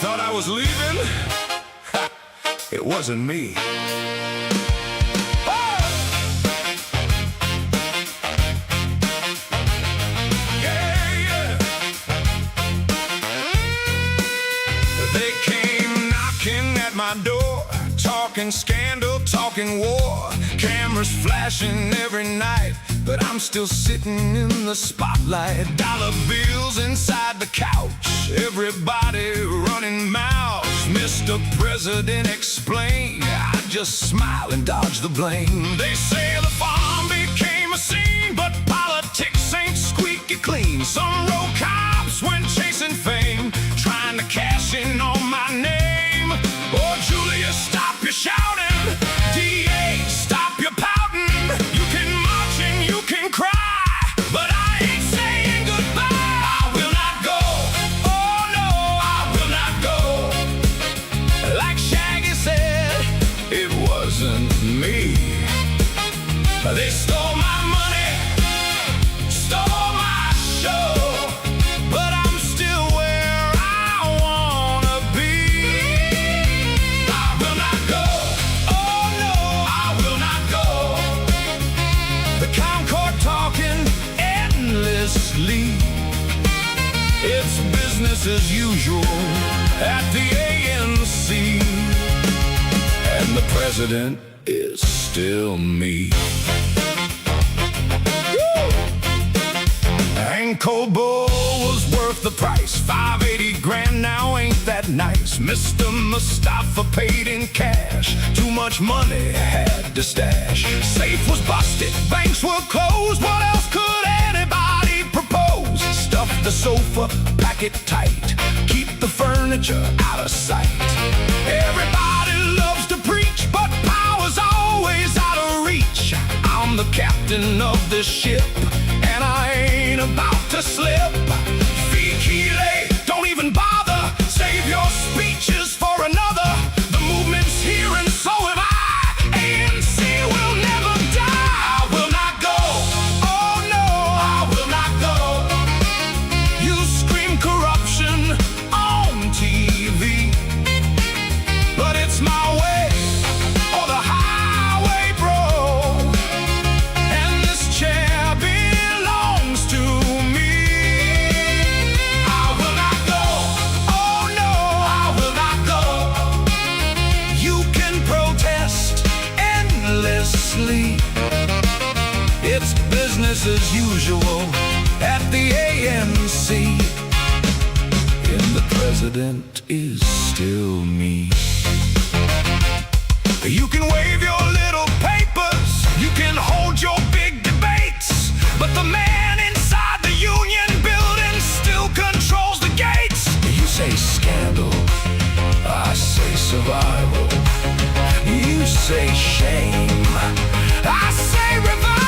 thought I was leaving? Ha, it wasn't me. They came knocking at my door, talking scandal, talking war, cameras flashing every night, but I'm still sitting in the spotlight. Dollar bills inside the couch, everybody running mouths. Mr. President, explain. I just smile and dodge the blame. They say the farm became a scene, but politics ain't squeaky clean. Some road cops went chasing fame, trying to cash in on my name. Oh, Julia, stop your shouting. DA, stop your pouting. You can march and you can cry, but I ain't saying goodbye. I will not go. Oh no, I will not go. Like Shaggy said, it wasn't me. They stole my money, stole my show, but I'm still where I wanna be. I will not go. Oh no, I will not go. The Concord talking endlessly. It's business as usual at the ANC, and the president is still me. Ankle Bull was worth the price. 580 grand now, ain't that nice? Mr. Mustafa paid in cash. Too much money had to stash. Safe was busted, banks were closed. What else could anybody propose? Stuff the sofa, pack it tight. Keep the furniture out of sight. Everybody loves to preach, but power's always out of reach. I'm the captain of this ship, and I ain't about to slip. Fikile, don't even bother. Save your speeches for another. The movement's here and so am I. ANC will never die. I will not go. Oh no, I will not go. You scream corruption on TV, but it's my way or the highway, bro. And this chair belongs to me. I will not go. Oh no, I will not go. You can protest endlessly. It's business as usual at the ANC, and the president is still me. You can wave your little papers, you can hold your big debates, but the man inside the union building still controls the gates. You say scandal, I say survival. You say shame, I say revival.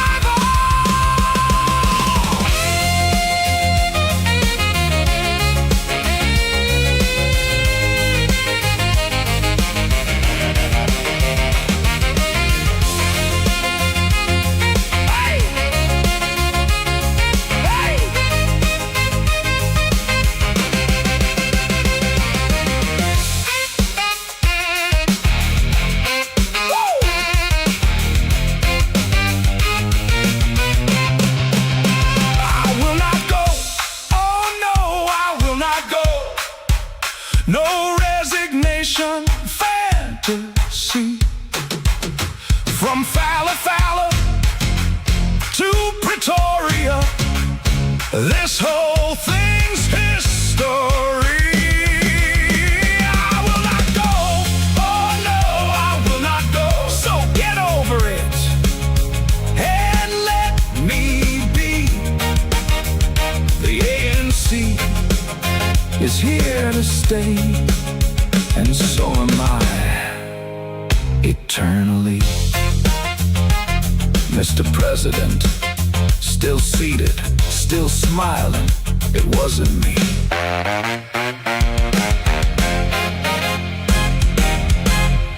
No resignation, fantasy. From Fala Fala to Pretoria, this whole thing's history. I will not go. Oh no, I will not go. So get over it and let me be. The ANC is here to stay, and so am I, eternally. Mr. President, still seated, still smiling, it wasn't me.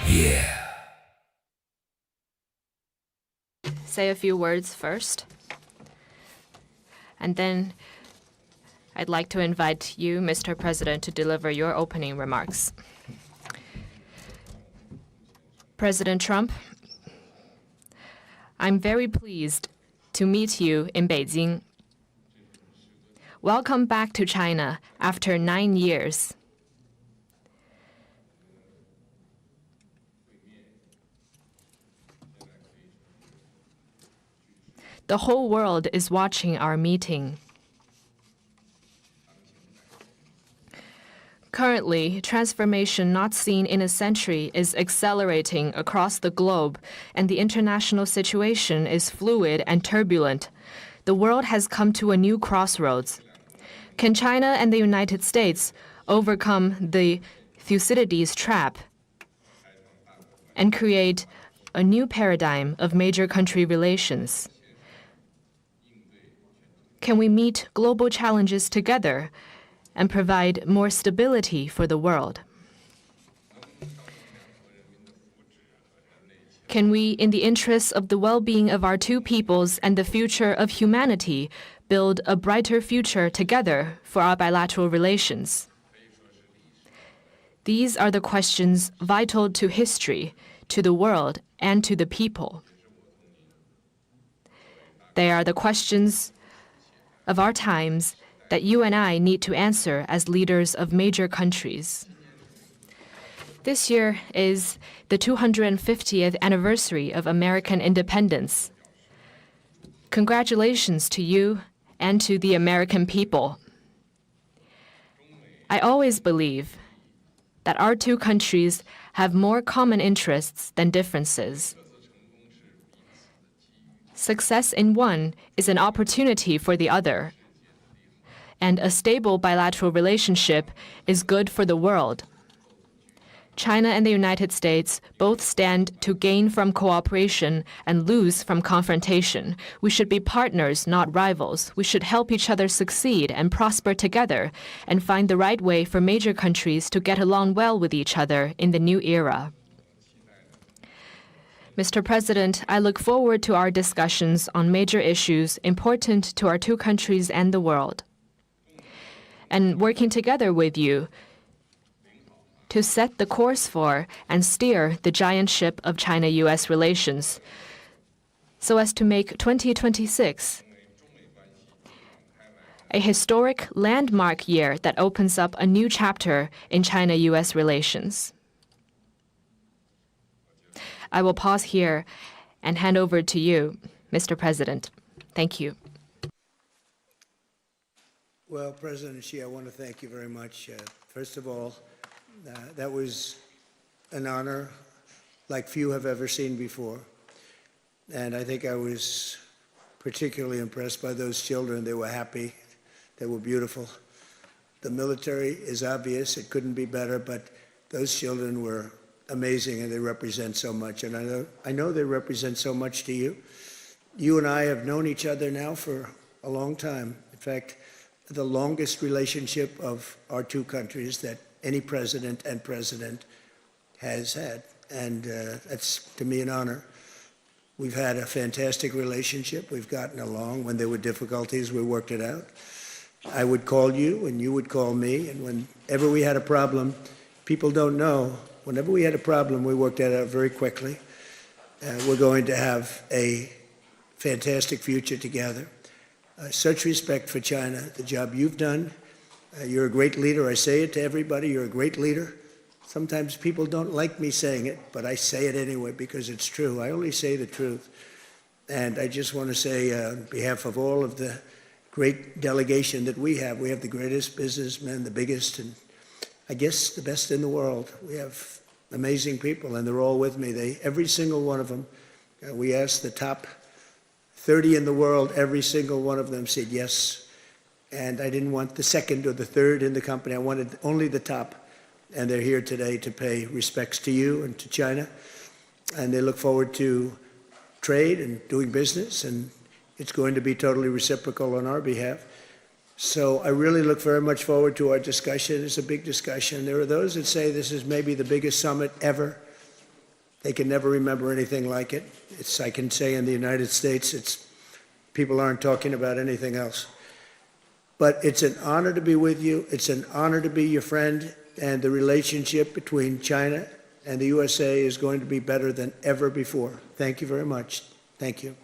Yeah. Say a few words first, and then I'd like to invite you, Mr. President, to deliver your opening remarks. President Trump, I'm very pleased to meet you in Beijing. Welcome back to China after 9 years. The whole world is watching our meeting. Currently, transformation not seen in a century is accelerating across the globe, and the international situation is fluid and turbulent. The world has come to a new crossroads. Can China and the United States overcome the Thucydides trap and create a new paradigm of major country relations? Can we meet global challenges together and provide more stability for the world? Can we, in the interests of the well-being of our two peoples and the future of humanity, build a brighter future together for our bilateral relations? These are the questions vital to history, to the world, and to the people. They are the questions of our times that you and I need to answer as leaders of major countries. This year is the 250th anniversary of American independence. Congratulations to you and to the American people. I always believe that our two countries have more common interests than differences. Success in one is an opportunity for the other, and a stable bilateral relationship is good for the world. China and the United States both stand to gain from cooperation and lose from confrontation. We should be partners, not rivals. We should help each other succeed and prosper together and find the right way for major countries to get along well with each other in the new era. Mr. President, I look forward to our discussions on major issues important to our two countries and the world, and working together with you to set the course for and steer the giant ship of China-U.S. relations so as to make 2026 a historic landmark year that opens up a new chapter in China-U.S. relations. I will pause here and hand over to you, Mr. President. Thank you. Well, President Xi, I want to thank you very much. First of all, that was an honor like few have ever seen before. And I think I was particularly impressed by those children. They were happy. They were beautiful. The military is obvious. It couldn't be better, but those children were amazing, and they represent so much. And I know they represent so much to you. You and I have known each other now for a long time. In fact, the longest relationship of our two countries that any president and president has had. And that's, to me, an honor. We've had a fantastic relationship. We've gotten along. When there were difficulties, we worked it out. I would call you, and you would call me. And whenever we had a problem, people don't know, whenever we had a problem, we worked that out very quickly. We're going to have a fantastic future together. Such respect for China, the job you've done. You're a great leader. I say it to everybody. You're a great leader. Sometimes people don't like me saying it, but I say it anyway because it's true. I only say the truth. And I just want to say, on behalf of all of the great delegation that we have the greatest businessmen, the biggest, and I guess the best in the world. We have amazing people, and they're all with me. Every single one of them, we asked the top 30 in the world, every single one of them said yes. And I didn't want the second or the third in the company. I wanted only the top. And they're here today to pay respects to you and to China. And they look forward to trade and doing business, and it's going to be totally reciprocal on our behalf. So I really look very much forward to our discussion. It's a big discussion. There are those that say this is maybe the biggest summit ever. They can never remember anything like it. I can say in the United States, people aren't talking about anything else. But it's an honor to be with you. It's an honor to be your friend. And the relationship between China and the USA is going to be better than ever before. Thank you very much. Thank you.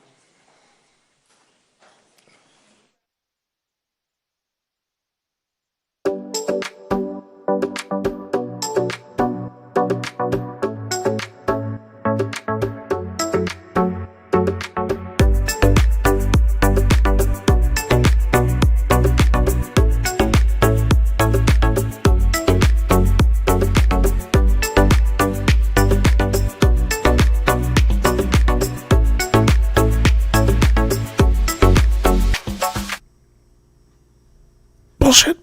Bullshit.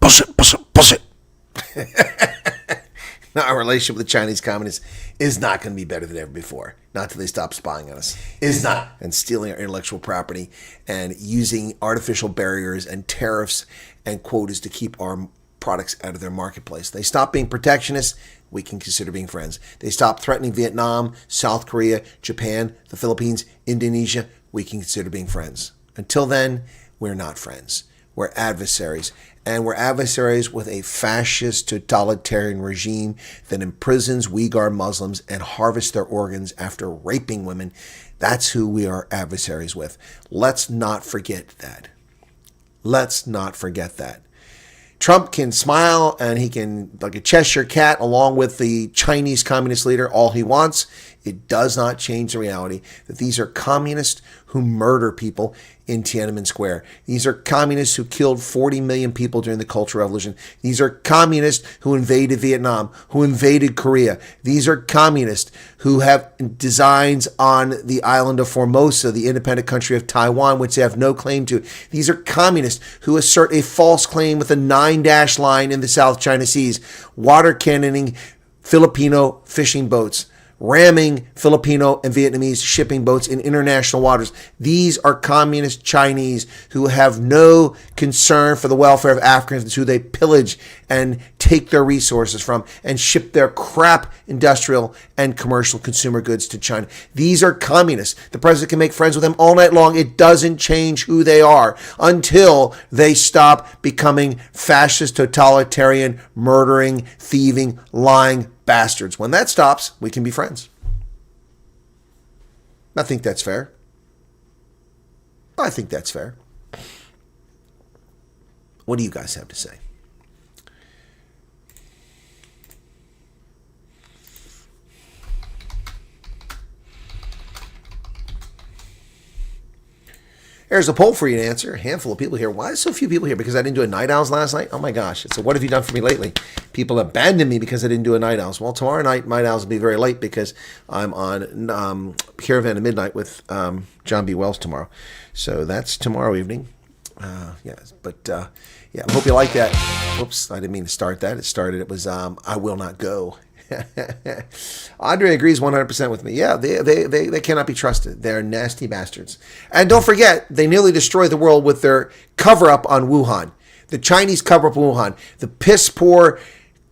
Bullshit, bullshit, bullshit. Now, our relationship with the Chinese communists is not going to be better than ever before. Not till they stop spying on us. Is not. And stealing our intellectual property and using artificial barriers and tariffs and quotas to keep our products out of their marketplace. They stop being protectionists, we can consider being friends. They stop threatening Vietnam, South Korea, Japan, the Philippines, Indonesia, we can consider being friends. Until then, we're not friends. We're adversaries. And we're adversaries with a fascist totalitarian regime that imprisons Uyghur Muslims and harvests their organs after raping women. That's who we are adversaries with. Let's not forget that. Let's not forget that. Trump can smile and he can, like a Cheshire cat, along with the Chinese communist leader, all he wants. It does not change the reality that these are communists who murder people in Tiananmen Square. These are communists who killed 40 million people during the Cultural Revolution. These are communists who invaded Vietnam, who invaded Korea. These are communists who have designs on the island of Formosa, the independent country of Taiwan, which they have no claim to. These are communists who assert a false claim with a 9-dash line in the South China Seas, water cannoning Filipino fishing boats, ramming Filipino and Vietnamese shipping boats in international waters. These are communist Chinese who have no concern for the welfare of Africans, who they pillage and take their resources from and ship their crap industrial and commercial consumer goods to China. These are communists. The president can make friends with them all night long. It doesn't change who they are until they stop becoming fascist, totalitarian, murdering, thieving, lying bastards. When that stops, we can be friends. I think that's fair. I think that's fair. What do you guys have to say? There's a poll for you to answer. A handful of people here. Why is so few people here? Because I didn't do a night owls last night? Oh my gosh. So what have you done for me lately? People abandoned me because I didn't do a night owls. Well, tomorrow night, night owls will be very late because I'm on Caravan at Midnight with John B. Wells tomorrow. So that's tomorrow evening. Yeah, I hope you like that. Whoops, I didn't mean to start that. It was I Will Not Go. Andre agrees 100% with me. Yeah, they cannot be trusted. They're nasty bastards. And don't forget, they nearly destroyed the world with their cover-up on Wuhan. The Chinese cover-up on Wuhan. The piss-poor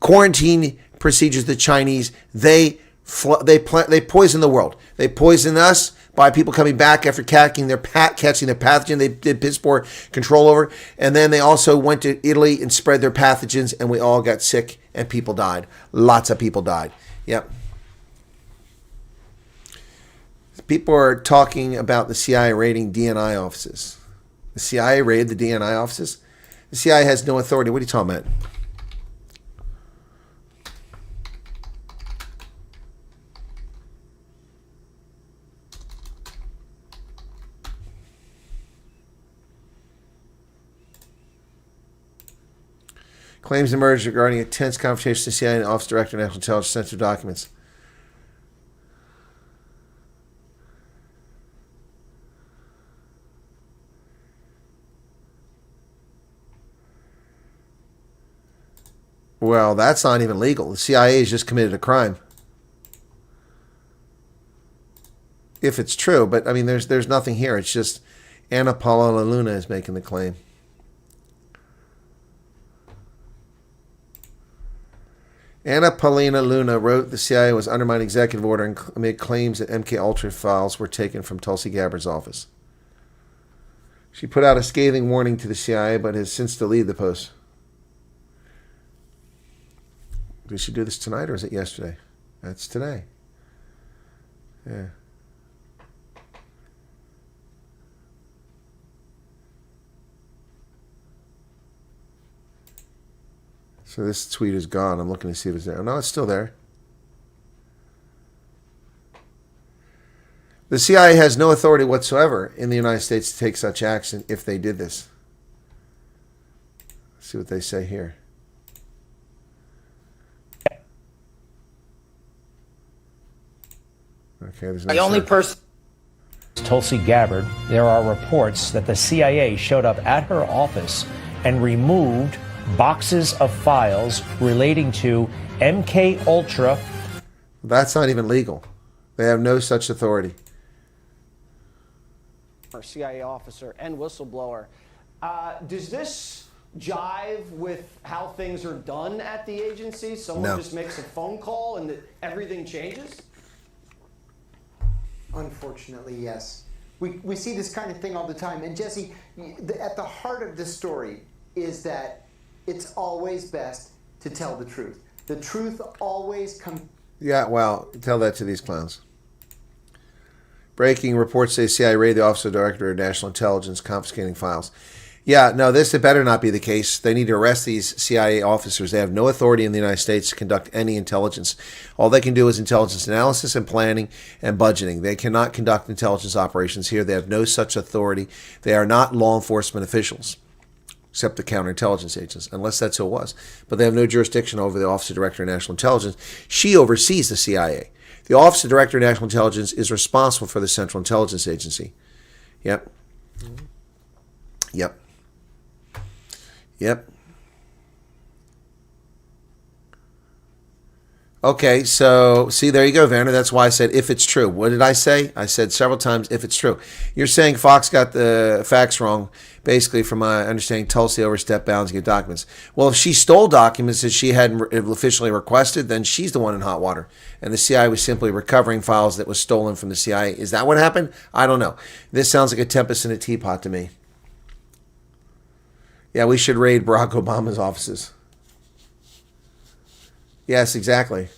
quarantine procedures, the Chinese, they poison the world. They poison us by people coming back after catching their pathogen they did piss poor control over. And then they also went to Italy and spread their pathogens, and we all got sick and people died. Lots of people died. Yep. People are talking about the CIA raiding DNI offices. The CIA raided the DNI offices? The CIA has no authority. What are you talking about? Claims emerged regarding a tense conversation with the CIA and Office Director of National Intelligence sensitive documents. Well, that's not even legal. The CIA has just committed a crime. If it's true, but I mean, there's nothing here. It's just Anna Paula Luna is making the claim. Anna Paulina Luna wrote the CIA was undermining executive order and made claims that MK Ultra files were taken from Tulsi Gabbard's office. She put out a scathing warning to the CIA, but has since deleted the post. Did she do this tonight, or is it yesterday? That's today. Yeah. So this tweet is gone. I'm looking to see if it's there. Oh, no, it's still there. The CIA has no authority whatsoever in the United States to take such action if they did this. Let's see what they say here. Okay, there's no The only sound. person. Tulsi Gabbard, there are reports that the CIA showed up at her office and removed boxes of files relating to MK Ultra. That's not even legal. They have no such authority. CIA officer and whistleblower. Does this jive with how things are done at the agency? Someone just makes a phone call and everything changes? Unfortunately, yes. We see this kind of thing all the time. And Jesse, at the heart of this story is that it's always best to tell the truth. The truth always comes. Yeah, well, tell that to these clowns. Breaking reports say CIA raided the Office of Director of National Intelligence, confiscating files. Yeah, no, it better not be the case. They need to arrest these CIA officers. They have no authority in the United States to conduct any intelligence. All they can do is intelligence analysis and planning and budgeting. They cannot conduct intelligence operations here. They have no such authority. They are not law enforcement officials, except the counterintelligence agents, unless that's who it was. But they have no jurisdiction over the Office of Director of National Intelligence. She oversees the CIA. The Office of Director of National Intelligence is responsible for the Central Intelligence Agency. Yep. Yep. Yep. Okay, so see, there you go, Vanner. That's why I said if it's true. What did I say? I said several times if it's true. You're saying Fox got the facts wrong, basically, from my understanding. Tulsi overstepped bounds to get documents. Well, if she stole documents that she hadn't officially requested, then she's the one in hot water. And the CIA was simply recovering files that was stolen from the CIA. Is that what happened? I don't know. This sounds like a tempest in a teapot to me. Yeah, we should raid Barack Obama's offices. Yes, exactly.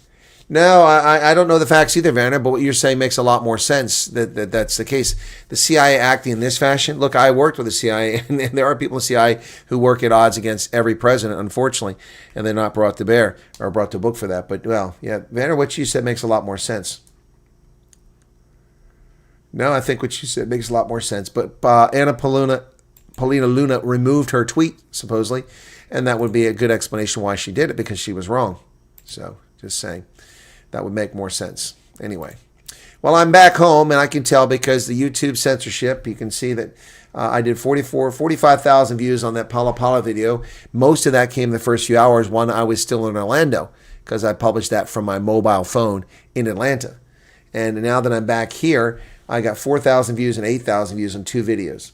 No, I don't know the facts either, Vanner, but what you're saying makes a lot more sense that's the case. The CIA acting in this fashion, look, I worked with the CIA, and there are people in the CIA who work at odds against every president, unfortunately, and they're not brought to bear or brought to book for that. But, well, yeah, Vanner, what you said makes a lot more sense. No, I think what you said makes a lot more sense. But Anna Paulina Luna removed her tweet, supposedly, and that would be a good explanation why she did it, because she was wrong. So, just saying. That would make more sense. Anyway. Well, I'm back home, and I can tell because the YouTube censorship, you can see that I did 45,000 views on that Pala Pala video. Most of that came the first few hours when I was still in Orlando, because I published that from my mobile phone in Atlanta. And now that I'm back here, I got 4,000 views and 8,000 views on 2 videos.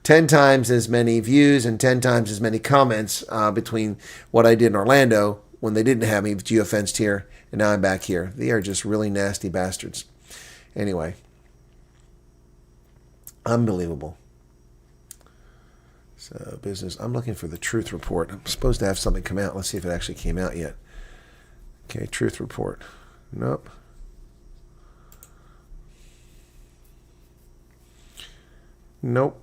10 times as many views and 10 times as many comments between what I did in Orlando when they didn't have me geofenced here, and now I'm back here. They are just really nasty bastards. Anyway. Unbelievable. So, business. I'm looking for the truth report. I'm supposed to have something come out. Let's see if it actually came out yet. Okay, truth report. Nope. Nope.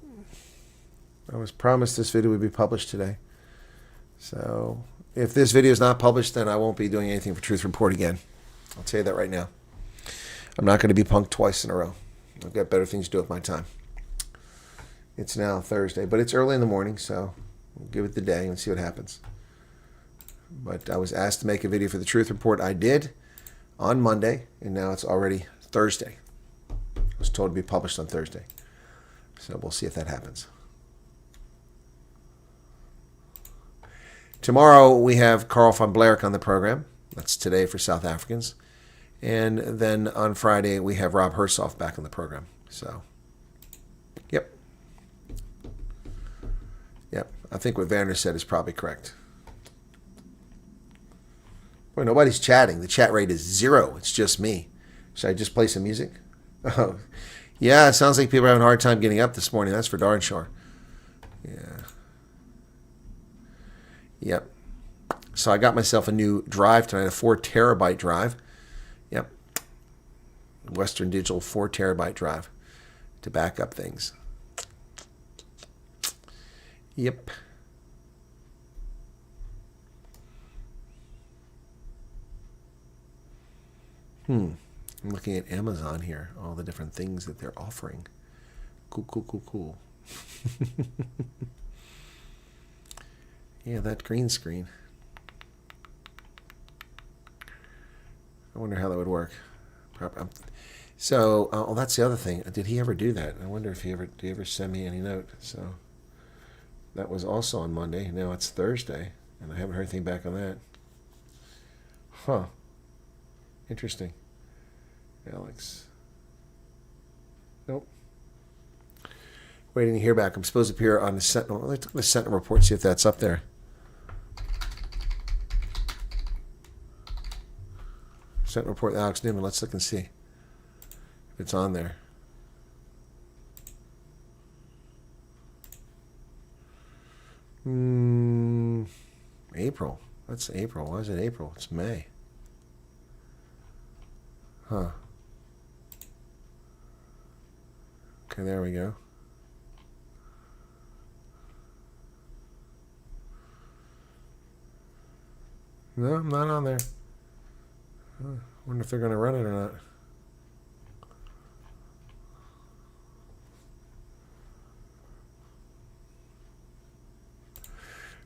I was promised this video would be published today. So, if this video is not published, then I won't be doing anything for Truth Report again. I'll tell you that right now. I'm not going to be punked twice in a row. I've got better things to do with my time. It's now Thursday, but it's early in the morning, so we'll give it the day and see what happens. But I was asked to make a video for the Truth Report. I did on Monday, and now it's already Thursday. I was told to be published on Thursday. So we'll see if that happens. Tomorrow we have Carl van Blerk on the program. That's today for South Africans. And then on Friday we have Rob Hersoff back on the program. So, yep. Yep. I think what Vanner said is probably correct. Boy, nobody's chatting. The chat rate is 0. It's just me. Should I just play some music? Oh, Yeah, it sounds like people are having a hard time getting up this morning. That's for darn sure. Yeah. Yep. So I got myself a new drive tonight, a 4 terabyte drive. Yep. Western Digital 4 terabyte drive to back up things. Yep. I'm looking at Amazon here, all the different things that they're offering. Cool. Yeah, that green screen. I wonder how that would work. So, that's the other thing. Did he ever do that? I wonder if did he ever send me any note? So, that was also on Monday. Now it's Thursday, and I haven't heard anything back on that. Huh. Interesting. Alex. Nope. Waiting to hear back. I'm supposed to appear on the Sentinel. Let's look at the Sentinel report, see if that's up there. Sentinel report, Alex Newman. Let's look and see if it's on there. April. That's April. Why is it April? It's May. Huh. Okay, there we go. No, I'm not on there. I wonder if they're going to run it or not.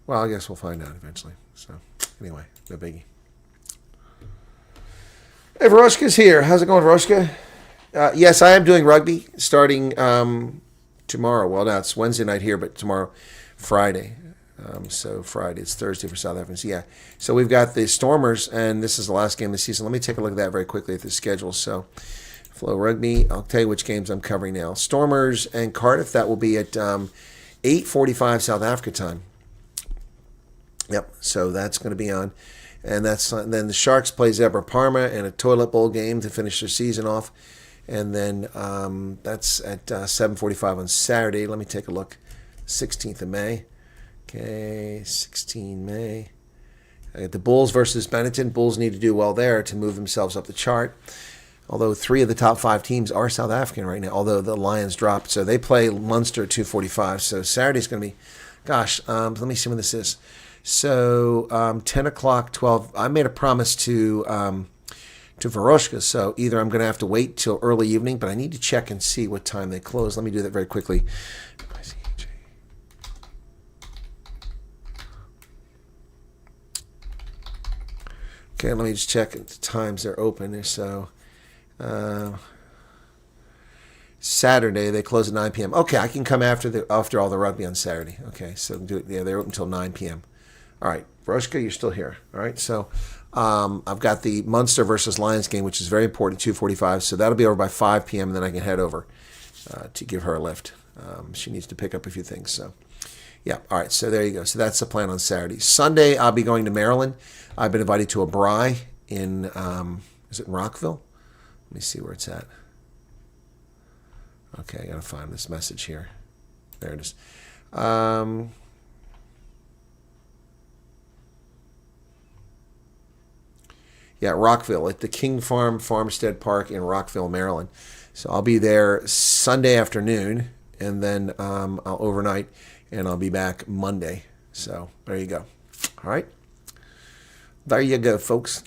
Well, I guess we'll find out eventually. So, anyway, no biggie. Hey, Varoshka's here. How's it going, Varoshka? Yes, I am doing rugby starting tomorrow. Well, now it's Wednesday night here, but tomorrow, Friday. So Friday, it's Thursday for South Africans. Yeah. So we've got the Stormers, and this is the last game of the season. Let me take a look at that very quickly at the schedule. So, Flow Rugby, I'll tell you which games I'm covering now. Stormers and Cardiff, that will be at 8:45 South Africa time. Yep, so that's going to be on. And then the Sharks play Zebra Parma in a toilet bowl game to finish their season off. And then that's at 7:45 on Saturday. Let me take a look. 16th of May. Okay, 16 May. I got the Bulls versus Benetton. Bulls need to do well there to move themselves up the chart. Although 3 of the top 5 teams are South African right now, although the Lions dropped. So they play Munster at 2:45. So Saturday's going to be, let me see when this is. So 10 o'clock, 12. I made a promise to Varoshka, so either I'm going to have to wait till early evening, but I need to check and see what time they close. Let me do that very quickly. Okay, let me just check the times they're open. So Saturday they close at 9 p.m. Okay, I can come after all the rugby on Saturday. Okay, so do it. Yeah, they're open until 9 p.m. All right, Varoshka, you're still here. All right, so I've got the Munster versus Lions game, which is very important, 2:45. So that'll be over by 5 p.m. and then I can head over to give her a lift. She needs to pick up a few things. So, yeah, all right, so there you go. So that's the plan on Saturday. Sunday, I'll be going to Maryland. I've been invited to a braai in, is it Rockville? Let me see where it's at. Okay, I got to find this message here. There it is. Yeah, Rockville, at the King Farm Farmstead Park in Rockville, Maryland. So I'll be there Sunday afternoon, and then I'll overnight, and I'll be back Monday. So there you go. All right. There you go, folks.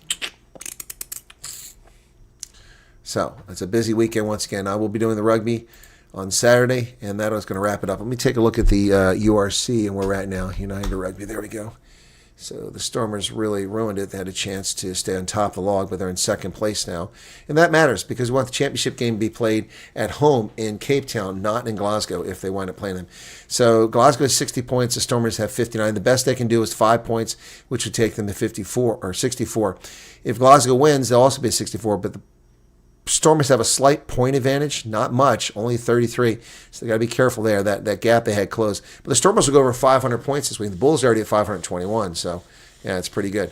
So it's a busy weekend once again. I will be doing the rugby on Saturday, and that is going to wrap it up. Let me take a look at the URC and where we're at now. United Rugby. There we go. So the Stormers really ruined it. They had a chance to stay on top of the log, but they're in second place now. And that matters because we want the championship game to be played at home in Cape Town, not in Glasgow if they wind up playing them. So Glasgow has 60 points. The Stormers have 59. The best they can do is 5 points, which would take them to 54 or 64. If Glasgow wins, they'll also be at 64, but the Stormers have a slight point advantage, not much, only 33. So they got to be careful there. That gap they had closed. But the Stormers will go over 500 points this week. The Bulls are already at 521. So, yeah, it's pretty good.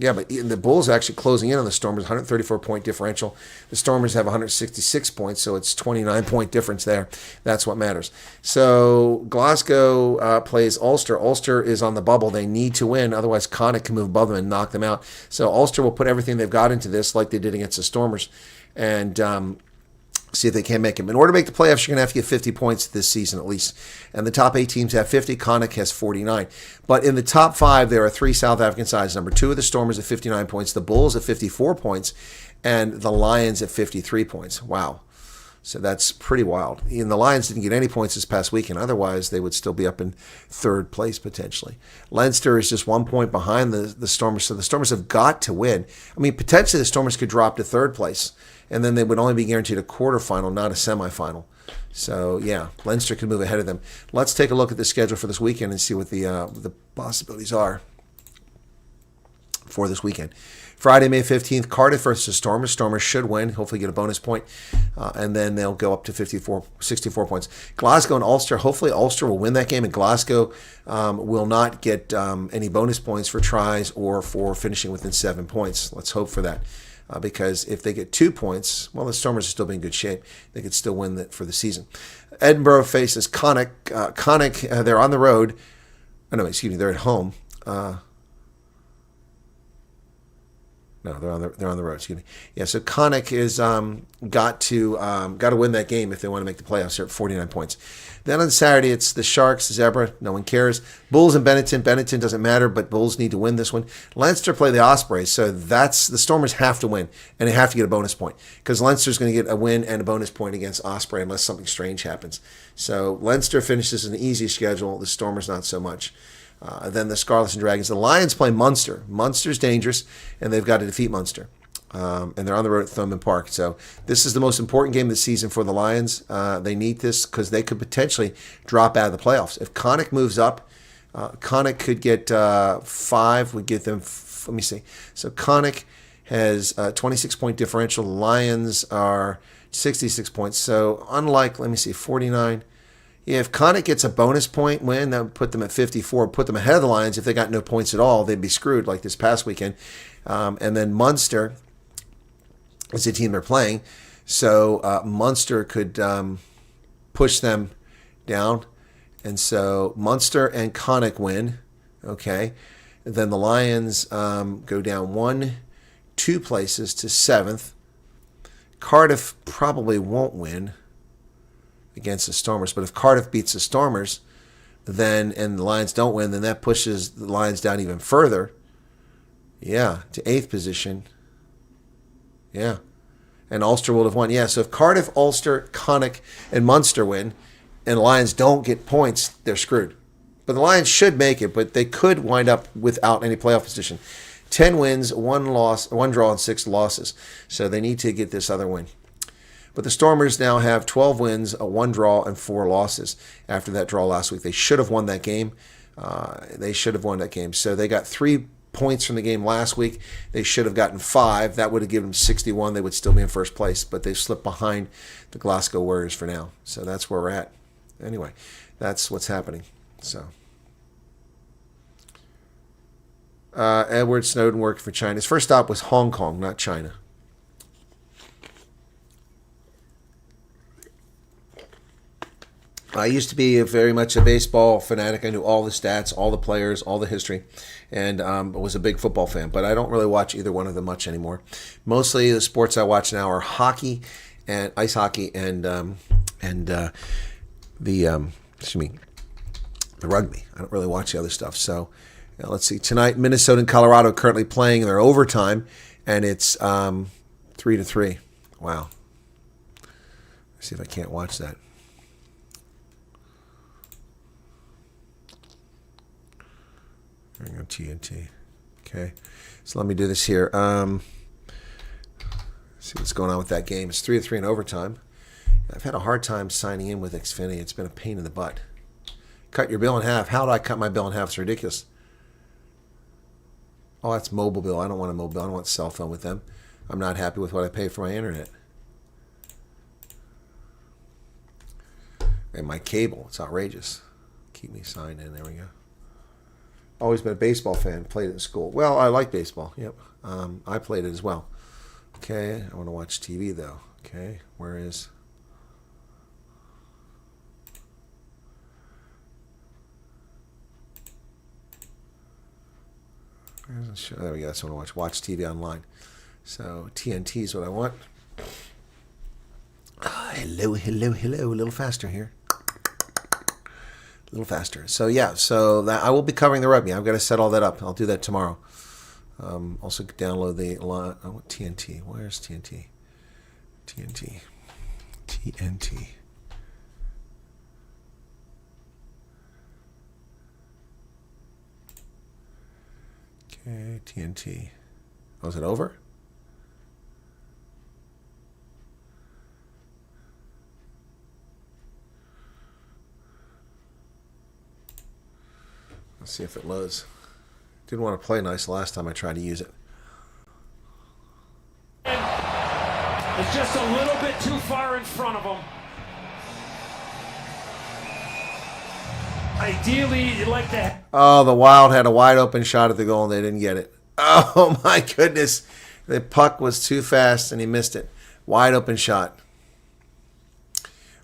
Yeah, but the Bulls are actually closing in on the Stormers, 134-point differential. The Stormers have 166 points, so it's 29-point difference there. That's what matters. So Glasgow plays Ulster. Ulster is on the bubble. They need to win, otherwise Connacht can move above them and knock them out. So Ulster will put everything they've got into this like they did against the Stormers and see if they can make them. In order to make the playoffs, you're going to have to get 50 points this season at least. And the top 8 teams have 50. Connacht has 49. But in the top 5, there are 3 South African sides. Number 2 are the Stormers at 59 points, the Bulls at 54 points, and the Lions at 53 points. Wow. So that's pretty wild. And the Lions didn't get any points this past weekend. Otherwise, they would still be up in 3rd place potentially. Leinster is just 1 point behind the Stormers. So the Stormers have got to win. I mean, potentially the Stormers could drop to 3rd place. And then they would only be guaranteed a quarterfinal, not a semifinal. So, yeah, Leinster could move ahead of them. Let's take a look at the schedule for this weekend and see what the possibilities are for this weekend. Friday, May 15th, Cardiff versus Stormers. Stormers should win, hopefully get a bonus point, and then they'll go up to 64 points. Glasgow and Ulster, hopefully Ulster will win that game, and Glasgow will not get any bonus points for tries or for finishing within 7 points. Let's hope for that. Because if they get 2 points, well, the Stormers are still be in good shape. They could still win for the season. Edinburgh faces Connacht. Connacht, they're on the road. Oh, no, excuse me, they're at home. No, they're on the road. Excuse me. Yeah, so Connacht is got to win that game if they want to make the playoffs. They're at 49 points. Then on Saturday, it's the Sharks, Zebra. No one cares. Bulls and Benetton. Benetton doesn't matter, but Bulls need to win this one. Leinster play the Ospreys, so that's the Stormers have to win, and they have to get a bonus point because Leinster's going to get a win and a bonus point against Osprey unless something strange happens. So Leinster finishes an easy schedule. The Stormers not so much. Then the Scarlets and Dragons. The Lions play Munster. Munster's dangerous, and they've got to defeat Munster. And they're on the road at Thomond Park. So this is the most important game of the season for the Lions. They need this because they could potentially drop out of the playoffs. If Connacht moves up, Connacht could get 5. Would get them, let me see. So Connacht has a 26-point differential. The Lions are 66 points. So unlike, let me see, 49. If Connacht gets a bonus point win, that would put them at 54, put them ahead of the Lions. If they got no points at all, they'd be screwed like this past weekend. And then Munster is the team they're playing. So Munster could push them down. And so Munster and Connacht win. Okay. And then the Lions go down 2 places to 7th. Cardiff probably won't win against the Stormers. But if Cardiff beats the Stormers, and the Lions don't win, then that pushes the Lions down even further. Yeah, to 8th position. Yeah. And Ulster will have won. Yeah, so if Cardiff, Ulster, Connacht, and Munster win, and the Lions don't get points, they're screwed. But the Lions should make it, but they could wind up without any playoff position. 10 wins, 1 draw, and 6 losses. So they need to get this other win. But the Stormers now have 12 wins, 1 draw, and 4 losses after that draw last week. They should have won that game. So they got 3 points from the game last week. They should have gotten 5. That would have given them 61. They would still be in first place, but they've slipped behind the Glasgow Warriors for now. So that's where we're at. Anyway, that's what's happening. So Edward Snowden working for China. His first stop was Hong Kong, not China. I used to be very much a baseball fanatic. I knew all the stats, all the players, all the history, and was a big football fan. But I don't really watch either one of them much anymore. Mostly the sports I watch now are hockey and ice hockey and the rugby. I don't really watch the other stuff. So let's see. Tonight, Minnesota and Colorado currently playing their overtime, and it's 3-3. Wow. Let's see if I can't watch that. There we go, TNT. Okay, so let me do this here. See what's going on with that game. It's 3-3 in overtime. I've had a hard time signing in with Xfinity. It's been a pain in the butt. Cut your bill in half. How do I cut my bill in half? It's ridiculous. Oh, that's mobile bill. I don't want a mobile bill. I don't want a cell phone with them. I'm not happy with what I pay for my internet. And my cable. It's outrageous. Keep me signed in. There we go. Always been a baseball fan. Played it in school. Well, I like baseball. Yep. I played it as well. Okay. I want to watch TV though. Okay. Where is? There we go. That's what I want to watch. Watch TV online. So TNT is what I want. Hello, hello, hello. A little faster here. A little faster. So yeah, so that I will be covering the rugby. I've got to set all that up. I'll do that tomorrow. Also download the TNT. Where's TNT? TNT. TNT. Okay, TNT. Oh, is it over? Let's see if it loads. Didn't want to play nice last time I tried to use it. It's just a little bit too far in front of him. Ideally, you'd like to... Oh, the Wild had a wide open shot at the goal and they didn't get it. Oh my goodness. The puck was too fast and he missed it. Wide open shot.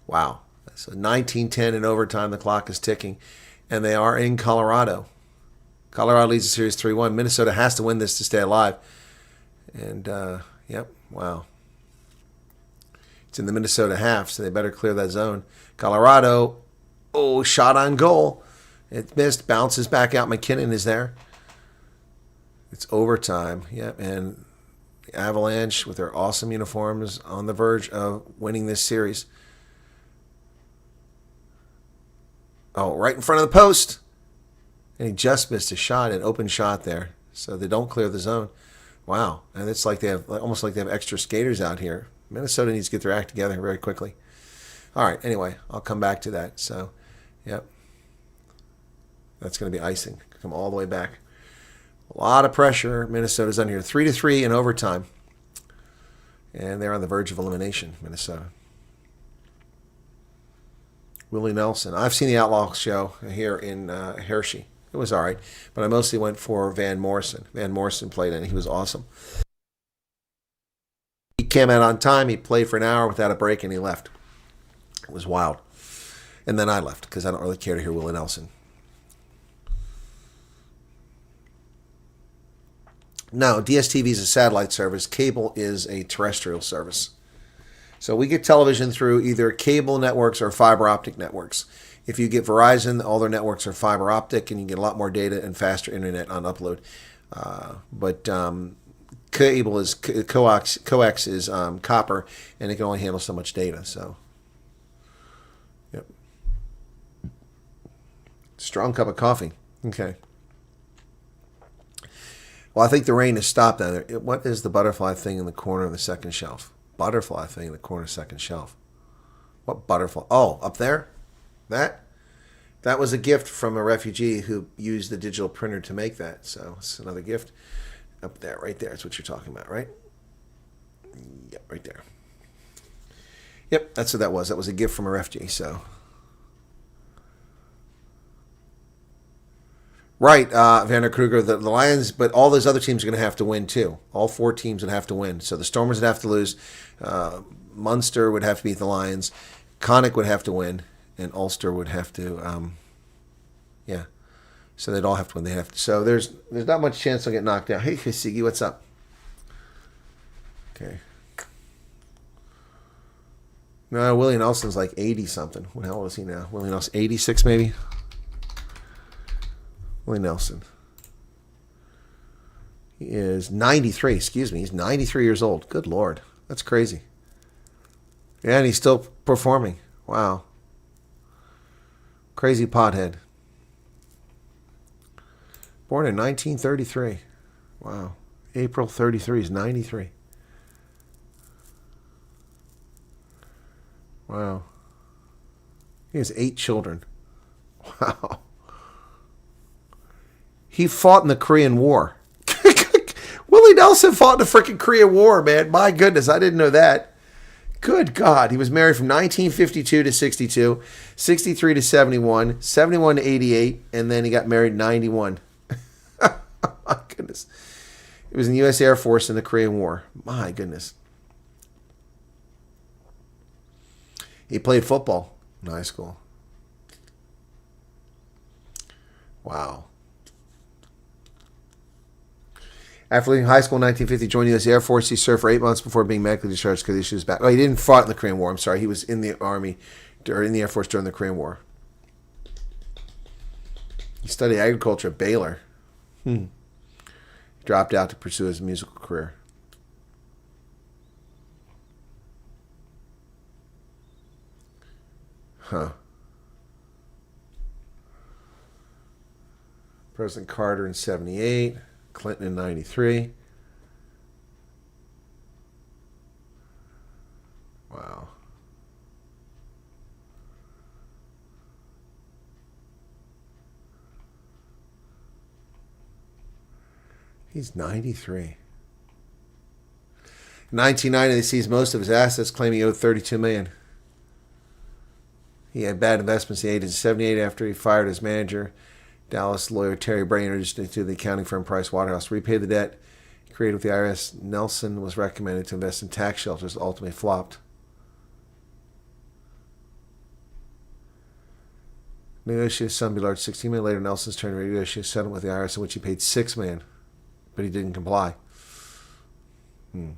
Wow. So 19-10 in overtime. The clock is ticking. And they are in Colorado. Colorado leads the series 3-1. Minnesota has to win this to stay alive. And, yep, wow. It's in the Minnesota half, so they better clear that zone. Colorado, oh, shot on goal. It missed, bounces back out. McKinnon is there. It's overtime, yep. And the Avalanche, with their awesome uniforms, on the verge of winning this series. Oh, right in front of the post. And he just missed a shot, an open shot there. So they don't clear the zone. Wow. And it's like they have, almost like they have extra skaters out here. Minnesota needs to get their act together very quickly. All right. Anyway, I'll come back to that. So, yep. That's going to be icing. Come all the way back. A lot of pressure. Minnesota's on here. 3-3 in overtime. And they're on the verge of elimination, Minnesota. Willie Nelson. I've seen the Outlaw show here in Hershey. It was all right, but I mostly went for Van Morrison. Van Morrison played in it. He was awesome. He came out on time. He played for an hour without a break, and he left. It was wild. And then I left because I don't really care to hear Willie Nelson. No, DSTV is a satellite service. Cable is a terrestrial service. So we get television through either cable networks or fiber optic networks. If you get Verizon, all their networks are fiber optic, and you get a lot more data and faster internet on upload. But cable is coax is copper, and it can only handle so much data. So, yep. Strong cup of coffee. Okay. Well, I think the rain has stopped now. What is the butterfly thing in the corner of the second shelf? Butterfly thing in the corner second shelf. What butterfly? Oh, up there? That was a gift from a refugee who used the digital printer to make that. So it's another gift up there, right there. That's what you're talking about, right? Yep, right there. Yep, that's what that was. That was a gift from a refugee. So, right, Vander Kruger, the Lions, but all those other teams are going to have to win too. All 4 teams would have to win. So the Stormers would have to lose. Munster would have to beat the Lions. Connick would have to win. And Ulster would have to, yeah. So they'd all have to win. They have to. So there's not much chance they'll get knocked out. Hey, Siggy, what's up? Okay. No, Willie Nelson's like 80-something. How old is he now? Willie Nelson, 86 maybe? Willie Nelson. He is 93, excuse me. He's 93 years old. Good Lord. That's crazy. Yeah, and he's still performing. Wow. Crazy pothead. Born in 1933. Wow. April 33 is 93. Wow. He has 8 children. Wow. He fought in the Korean War. Willie Nelson fought in the freaking Korean War, man. My goodness, I didn't know that. Good God. He was married from 1952 to 62, 63 to 71, 71 to 88, and then he got married in 91. goodness. He was in the U.S. Air Force in the Korean War. My goodness. He played football in high school. Wow. After leaving high school in 1950, he joined the U.S. Air Force. He served for 8 months before being medically discharged because he issued his back. Oh, he didn't fight in the Korean War. I'm sorry. He was in the Army, or in the Air Force during the Korean War. He studied agriculture at Baylor. He dropped out to pursue his musical career. Huh. President Carter in 78. Clinton in 93. Wow. He's 93. In 1990, he seized most of his assets, claiming he owed $32 million. He had bad investments at the age of 78 after he fired his manager. Dallas lawyer Terry Bray introduced him to the accounting firm Price Waterhouse. To repay the debt created with the IRS, Nelson was recommended to invest in tax shelters, ultimately flopped. Negotiated a sum below $16 million. Later, Nelson's turned to negotiate a settlement with the IRS in which he paid $6 million, but he didn't comply. Many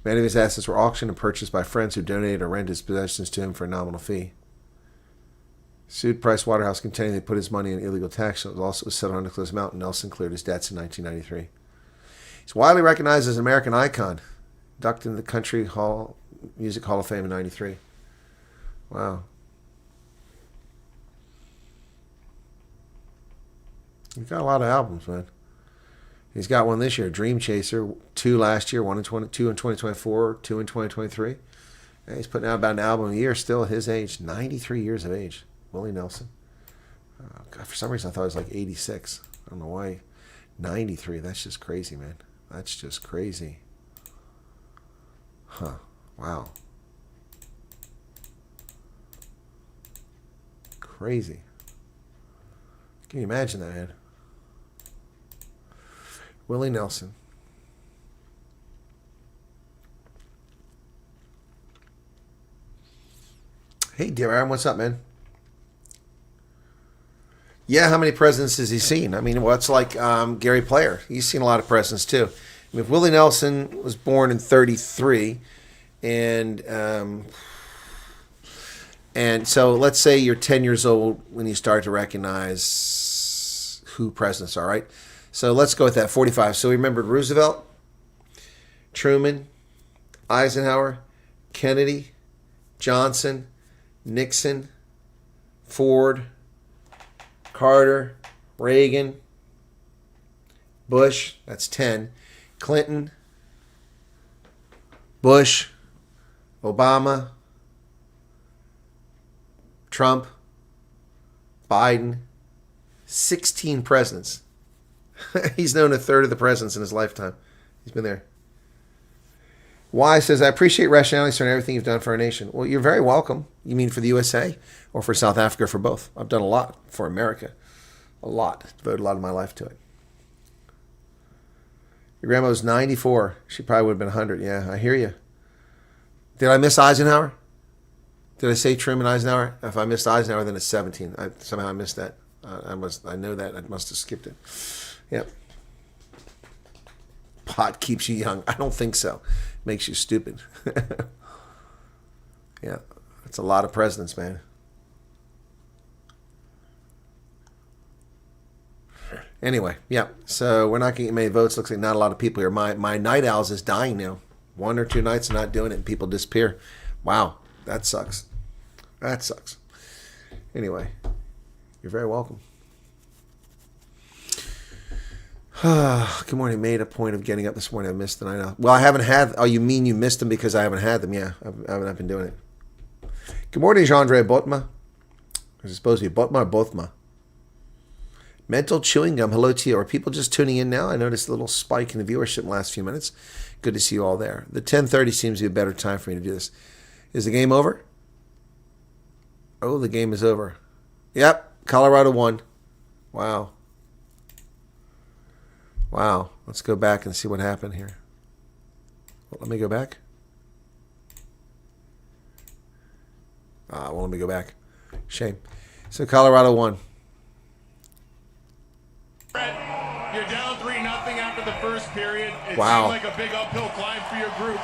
of his assets were auctioned and purchased by friends who donated or rented his possessions to him for a nominal fee. Sued Price Waterhouse, contending they put his money in illegal tax shelters. Also was settled on Undisclosed Mountain. Nelson cleared his debts in 1993. He's widely recognized as an American icon. Inducted into the Country Music Hall of Fame in 93. Wow. He's got a lot of albums, man. He's got one this year, Dream Chaser, 2 last year, 2 in 2024, 2 in 2023. And he's putting out about an album a year still at his age, 93 years of age. Willie Nelson. God, for some reason I thought he was like 86. I don't know why. 93, that's just crazy, man. That's just crazy. Huh. Wow. Crazy. Can you imagine that, man? Willie Nelson. Hey, dear Aaron, what's up, man? Yeah, how many presidents has he seen? I mean, well, it's like Gary Player. He's seen a lot of presidents, too. I mean, if Willie Nelson was born in 33, and so let's say you're 10 years old when you start to recognize who presidents are, right? So let's go with that, 45. So we remembered Roosevelt, Truman, Eisenhower, Kennedy, Johnson, Nixon, Ford, Carter, Reagan, Bush, that's 10, Clinton, Bush, Obama, Trump, Biden, 16 presidents. He's known a third of the presidents in his lifetime. He's been there. Y says, I appreciate rationality, sir, and everything you've done for our nation. Well, you're very welcome. You mean for the USA or for South Africa or for both? I've done a lot for America. A lot. Devoted a lot of my life to it. Your grandma was 94. She probably would have been 100. Yeah, I hear you. Did I miss Eisenhower? Did I say Truman, Eisenhower? If I missed Eisenhower, then it's 17. Somehow I missed that. I know that. I must have skipped it. Yep. Pot keeps you young. I don't think so. Makes you stupid. Yeah. That's a lot of presidents, man. Anyway, yeah. So we're not getting many votes. Looks like not a lot of people here. My night owls is dying now. 1 or 2 nights of not doing it and people disappear. Wow. That sucks. That sucks. Anyway, you're very welcome. Good morning. Made a point of getting up this morning. I missed the night owl. Well, I haven't had. Oh, you mean you missed them because I haven't had them? Yeah, I haven't been doing it. Good morning, Jean-Andre Botma. Is it supposed to be Botma or Bothma? Mental chewing gum. Hello to you. Are people just tuning in now? I noticed a little spike in the viewership in the last few minutes. Good to see you all there. The 10:30 seems to be a better time for me to do this. Is the game over? Oh, the game is over. Yep. Colorado won. Wow. Wow. Let's go back and see what happened here. Well, let me go back. Well, let me go back. Shame. So Colorado won. You're down 3-0 after the first period. It Wow. seemed like a big uphill climb for your group.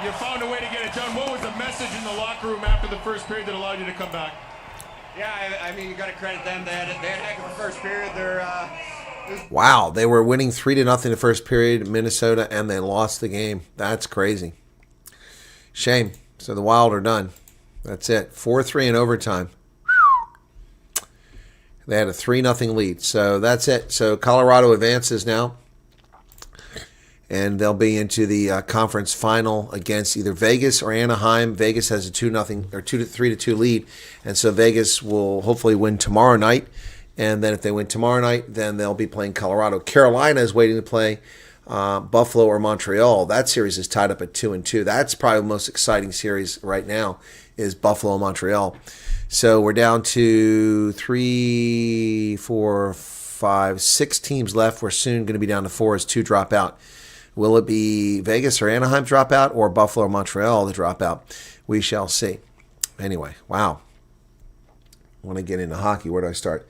You found a way to get it done. What was the message in the locker room after the first period that allowed you to come back? Yeah, I mean, you got to credit them. They had a heck of a first period. Wow, they were winning 3-0 the first period, Minnesota, and they lost the game. That's crazy. Shame. So the Wild are done. That's it. 4-3 in overtime. They had a 3-0 lead. So that's it. So Colorado advances now. And they'll be into the conference final against either Vegas or Anaheim. Vegas has a 2-0 or 3-2 lead. And so Vegas will hopefully win tomorrow night. And then if they win tomorrow night, then they'll be playing Colorado. Carolina is waiting to play Buffalo or Montreal. That series is tied up at 2-2. That's probably the most exciting series right now is Buffalo, Montreal. So we're down to 3, 4, 5, 6 teams left. We're soon going to be down to 4 as 2 drop out. Will it be Vegas or Anaheim drop out or Buffalo or Montreal to drop out? We shall see. Anyway, wow. I want to get into hockey. Where do I start?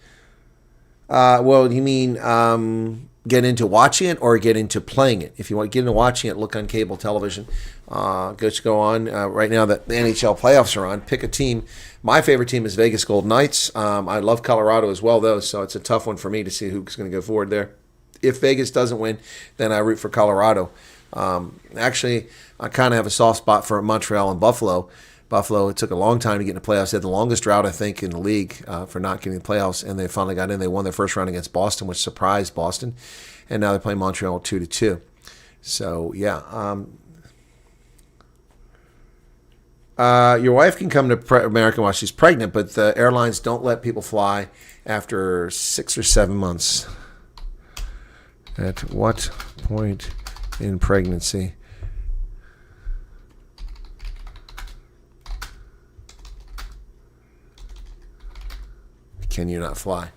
Well, you mean get into watching it or get into playing it? If you want to get into watching it, look on cable television. Go on. Right now that the NHL playoffs are on, pick a team. My favorite team is Vegas Golden Knights. I love Colorado as well, though, so it's a tough one for me to see who's going to go forward there. If Vegas doesn't win, then I root for Colorado. Actually, I kind of have a soft spot for Montreal and Buffalo. Buffalo, it took a long time to get in the playoffs. They had the longest drought, I think, in the league for not getting the playoffs, and they finally got in. They won their first round against Boston, which surprised Boston, and now they're playing Montreal 2-2. So, yeah. Your wife can come to America while she's pregnant, but the airlines don't let people fly after 6 or 7 months. At what point in pregnancy? Can you not fly?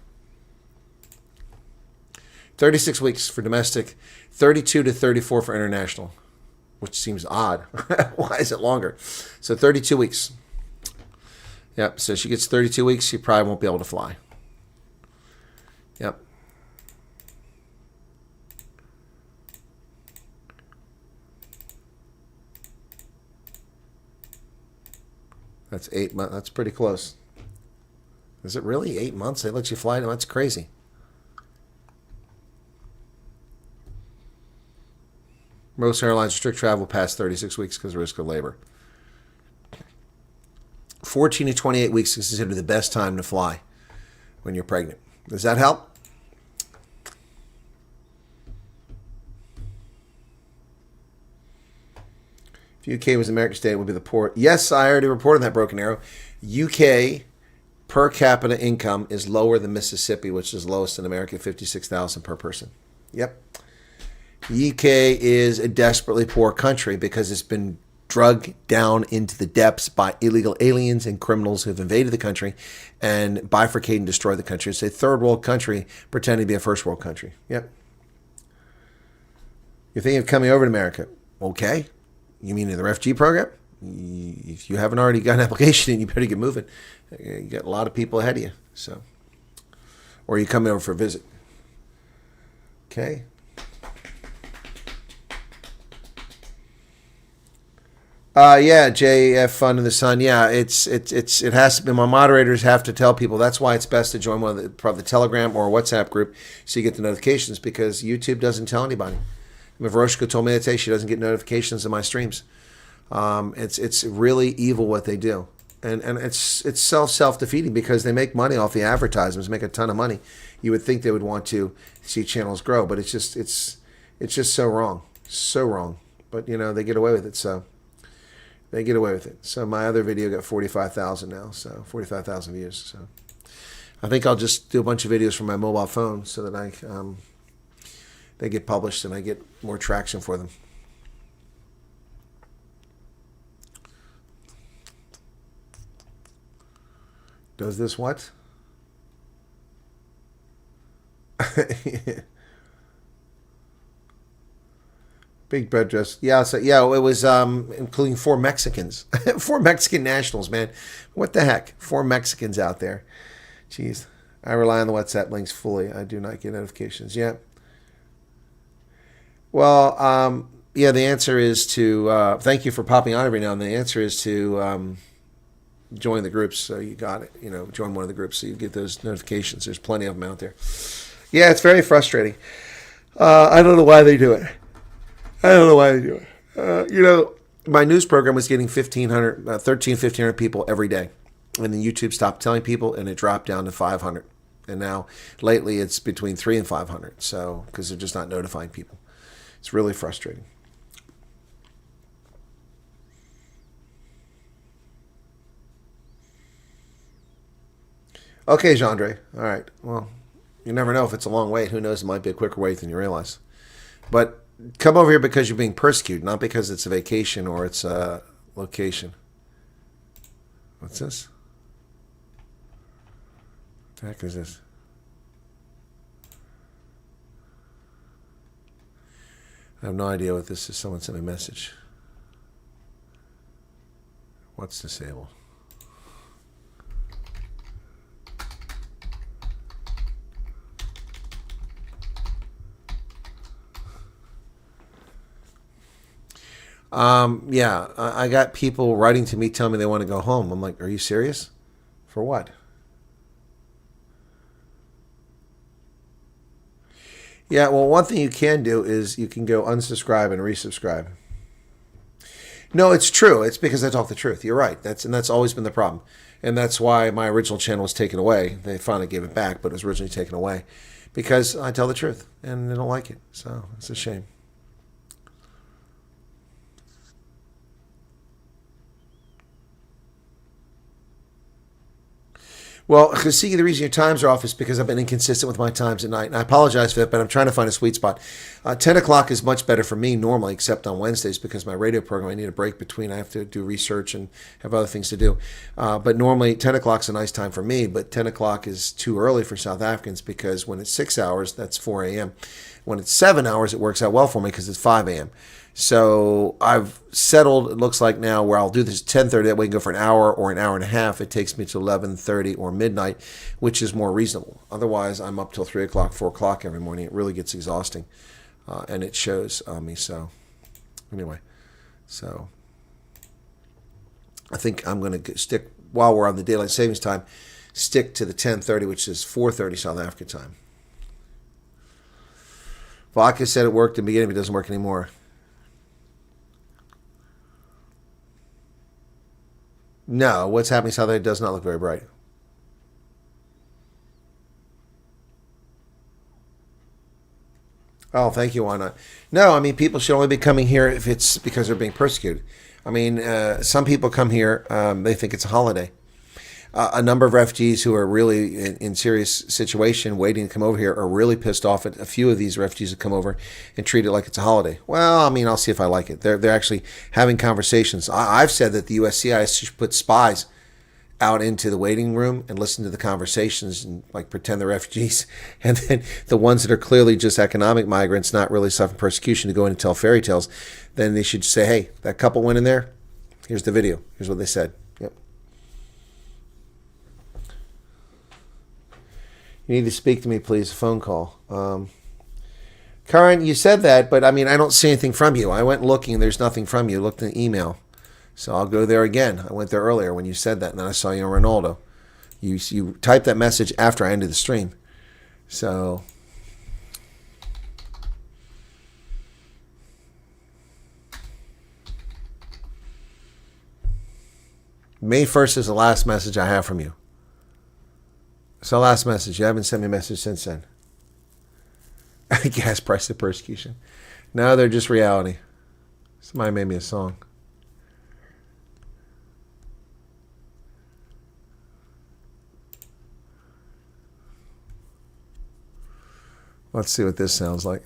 36 weeks for domestic, 32 to 34 for international, which seems odd. Why is it longer? So 32 weeks. Yep, so she gets 32 weeks. She probably won't be able to fly. Yep. That's 8 months. That's pretty close. Is it really 8 months? They let you fly? No, that's crazy. Most airlines restrict travel past 36 weeks because of risk of labor. 14 to 28 weeks is considered the best time to fly when you're pregnant. Does that help? If UK was American state, it would be the poor. Yes, I already reported that, Broken Arrow. UK per capita income is lower than Mississippi, which is lowest in America, $56,000 per person. Yep. The UK is a desperately poor country because it's been drugged down into the depths by illegal aliens and criminals who have invaded the country and bifurcated and destroyed the country. It's a third world country pretending to be a first world country. Yep. You're thinking of coming over to America. Okay. You mean in the refugee program? If you haven't already got an application in, you better get moving. You got a lot of people ahead of you. So, or you come over for a visit. Okay. Yeah, JF Fund of the Sun. Yeah, it has to be. My moderators have to tell people. That's why it's best to join one of the Telegram or WhatsApp group so you get the notifications, because YouTube doesn't tell anybody. Mavroshka told me that today she doesn't get notifications of my streams. It's really evil what they do, and it's self-defeating because they make money off the advertisements, make a ton of money. You would think they would want to see channels grow, but it's just so wrong, so wrong. But they get away with it, so they get away with it. So my other video got 45,000 now, so 45,000 views. So I think I'll just do a bunch of videos from my mobile phone so that they get published and I get more traction for them. Does this what? Big bread dress. Yeah, so yeah, it was including 4 Mexicans. 4 Mexican nationals, man. What the heck? 4 Mexicans out there. Jeez. I rely on the WhatsApp links fully. I do not get notifications. Yeah. Well, yeah, the answer is to thank you for popping on every now and then. The answer is to join the groups. So you got it. You know, join one of the groups so you get those notifications. There's plenty of them out there. Yeah, it's very frustrating. I don't know why they do it. You know, my news program was getting 1,500 people every day. And then YouTube stopped telling people, and it dropped down to 500. And now, lately, it's between 300 and 500. So, because they're just not notifying people. It's really frustrating. Okay, Jandre. All right. Well, you never know if it's a long wait. Who knows? It might be a quicker wait than you realize. But come over here because you're being persecuted, not because it's a vacation or it's a location. What's this? What the heck is this? I have no idea what this is. Someone sent me a message. What's disabled? Yeah, I got people writing to me telling me they want to go home. I'm like, are you serious? For what? Yeah, well, one thing you can do is you can go unsubscribe and resubscribe. No, it's true. It's because I talk the truth. You're right. That's always been the problem. And that's why my original channel was taken away. They finally gave it back, but it was originally taken away because I tell the truth and they don't like it. So it's a shame. Well, see, the reason your times are off is because I've been inconsistent with my times at night. And I apologize for that, but I'm trying to find a sweet spot. 10 o'clock is much better for me normally, except on Wednesdays because my radio program, I need a break between. I have to do research and have other things to do. But normally 10 o'clock is a nice time for me, but 10 o'clock is too early for South Africans because when it's 6 hours, that's 4 a.m. When it's 7 hours, it works out well for me because it's 5 a.m. So I've settled, it looks like now, where I'll do this at 10:30. That way I can go for an hour or an hour and a half. It takes me to 11:30 or midnight, which is more reasonable. Otherwise, I'm up till 3 o'clock, 4 o'clock every morning. It really gets exhausting, and it shows on me. So anyway, so I think I'm going to stick, while we're on the daylight savings time, stick to the 10:30, which is 4:30 South Africa time. Vodka said it worked in the beginning, but it doesn't work anymore. No, what's happening South Africa does not look very bright. Oh, thank you. Why not? No, I mean, people should only be coming here if it's because they're being persecuted. I mean, some people come here, they think it's a holiday. A number of refugees who are really in serious situation waiting to come over here are really pissed off at a few of these refugees that come over and treat it like it's a holiday. Well, I mean, I'll see if I like it. They're actually having conversations. I've said that the USCIS should put spies out into the waiting room and listen to the conversations and like pretend they're refugees. And then the ones that are clearly just economic migrants, not really suffering persecution, to go in and tell fairy tales, then they should say, hey, that couple went in there. Here's the video. Here's what they said. Yep. You need to speak to me, please. A phone call. Karen, you said that, but I mean, I don't see anything from you. I went looking, there's nothing from you. Looked in the email. So I'll go there again. I went there earlier when you said that, and then I saw you on Ronaldo. You typed that message after I ended the stream. So May 1st is the last message I have from you. So last message. You haven't sent me a message since then. Gas price of persecution. No, they're just reality. Somebody made me a song. Let's see what this sounds like.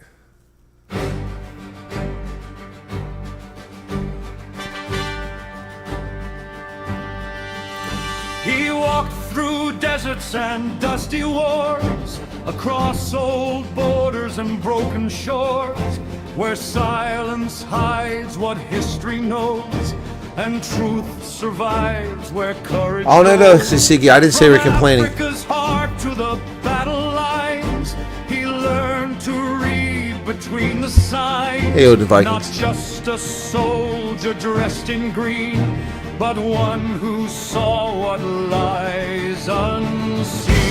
He walked through deserts and dusty wars, across old borders and broken shores, where silence hides what history knows, and truth survives where courage Oh, no, goes. Sisiki, I didn't say we're complaining. From Africa's heart to the battle lines, he learned to read between the signs. Hey, Odin Vikings. Not just a soldier dressed in green, but one who saw what lies unseen.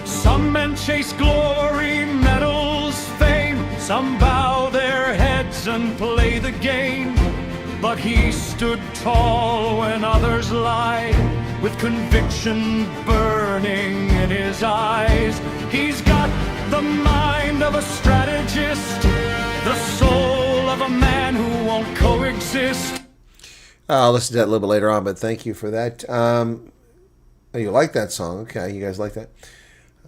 Some men chase glory, medals, fame. Some bow their heads and play the game. But he stood tall when others lied, with conviction burning in his eyes. He's got the mind of a strategist, the soul of a man who won't coexist. I'll listen to that a little bit later on, but thank you for that. Oh, you like that song? Okay, you guys like that?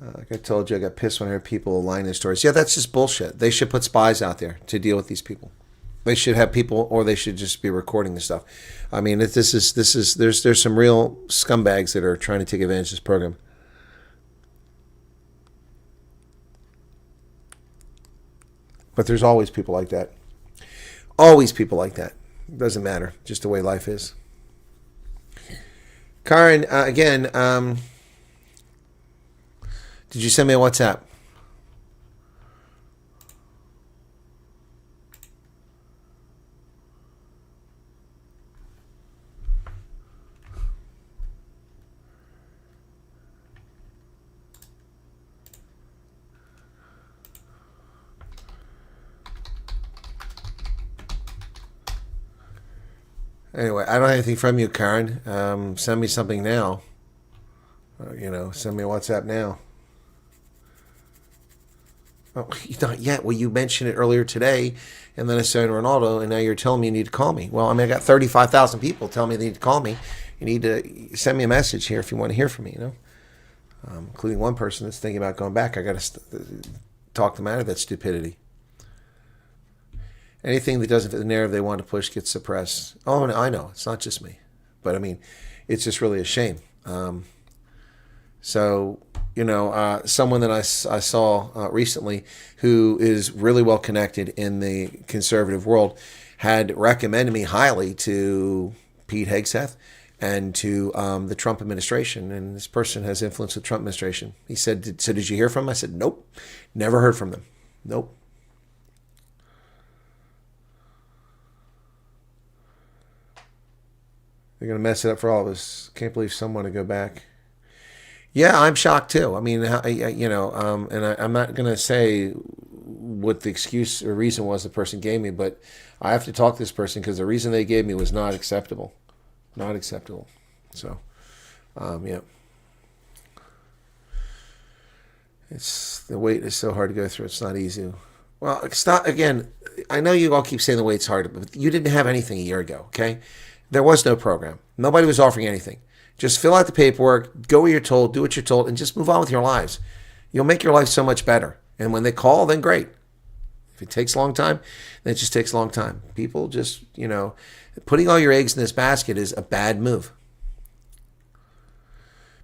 Like I told you, I got pissed when I heard people align their stories. Yeah, that's just bullshit. They should put spies out there to deal with these people. They should have people, or they should just be recording this stuff. I mean, there's some real scumbags that are trying to take advantage of this program. But there's always people like that. Always people like that. It doesn't matter. Just the way life is. Karen, again, did you send me a WhatsApp? Anyway, I don't have anything from you, Karen. Send me something now. Send me a WhatsApp now. Oh, not yet. Well, you mentioned it earlier today, and then I said Ronaldo, and now you're telling me you need to call me. Well, I mean, I got 35,000 people telling me they need to call me. You need to send me a message here if you want to hear from me, including one person that's thinking about going back. I got to talk them out of that stupidity. Anything that doesn't fit the narrative they want to push gets suppressed. Oh, no, I know. It's not just me. But, I mean, it's just really a shame. Someone that I saw recently who is really well connected in the conservative world had recommended me highly to Pete Hegseth and to the Trump administration. And this person has influence with the Trump administration. He said, so did you hear from them? I said, nope. Never heard from them. Nope. They're going to mess it up for all of us. Can't believe someone to go back. Yeah, I'm shocked too. I mean, and I'm not going to say what the excuse or reason was the person gave me, but I have to talk to this person because the reason they gave me was not acceptable. Not acceptable. So, yeah. The weight is so hard to go through. It's not easy. Well, stop again. I know you all keep saying the weight's hard, but you didn't have anything a year ago, okay? There was no program. Nobody was offering anything. Just fill out the paperwork, go where you're told, do what you're told, and just move on with your lives. You'll make your life so much better. And when they call, then great. If it takes a long time, then it just takes a long time. People just, putting all your eggs in this basket is a bad move.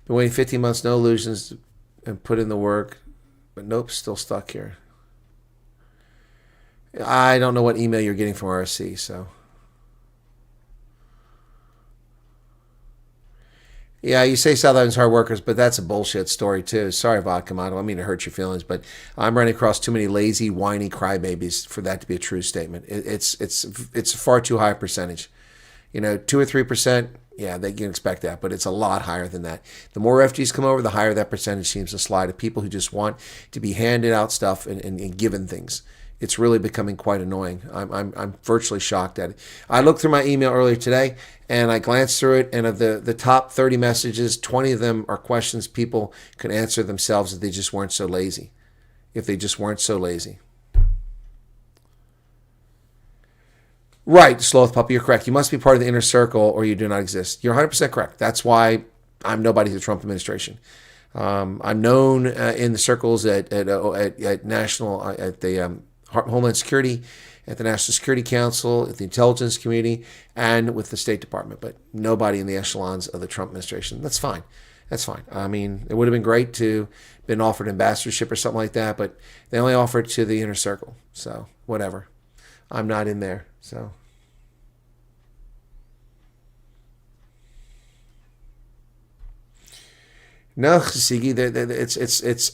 Been waiting 15 months, no illusions, and put in the work, but nope, still stuck here. I don't know what email you're getting from RSC, so... Yeah, you say South Island's hard workers, but that's a bullshit story too. Sorry, Vodka Model. I don't mean to hurt your feelings, but I'm running across too many lazy, whiny crybabies for that to be a true statement. It's far too high a percentage. 2 or 3%, yeah, they can expect that, but it's a lot higher than that. The more refugees come over, the higher that percentage seems to slide of people who just want to be handed out stuff and given things. It's really becoming quite annoying. I'm virtually shocked at it. I looked through my email earlier today, and I glanced through it, and of the top 30 messages, 20 of them are questions people could answer themselves if they just weren't so lazy. Right, Sloth Puppy, you're correct. You must be part of the inner circle or you do not exist. You're 100% correct. That's why I'm nobody to the Trump administration. I'm known in the circles at national, at the Homeland Security, at the National Security Council, at the intelligence community, and with the State Department, but nobody in the echelons of the Trump administration. That's fine. That's fine. I mean, it would have been great to been offered ambassadorship or something like that, but they only offered to the inner circle. So whatever. I'm not in there. So. No, Sigi,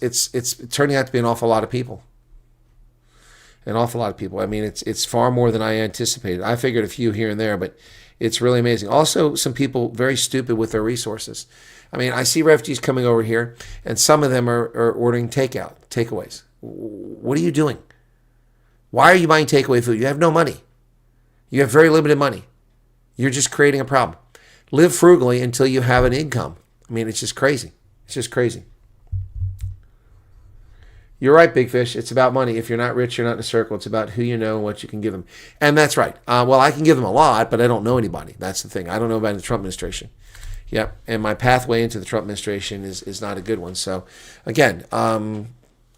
it's turning out to be an awful lot of people. An awful lot of people. I mean, it's far more than I anticipated. I figured a few here and there, but it's really amazing. Also, some people very stupid with their resources. I mean, I see refugees coming over here, and some of them are ordering takeaways. What are you doing? Why are you buying takeaway food? You have no money. You have very limited money. You're just creating a problem. Live frugally until you have an income. I mean, it's just crazy. It's just crazy. You're right, Big Fish. It's about money. If you're not rich, you're not in a circle. It's about who you know and what you can give them. And that's right. Well, I can give them a lot, but I don't know anybody. That's the thing. I don't know about the Trump administration. Yep. And my pathway into the Trump administration is not a good one. So, again,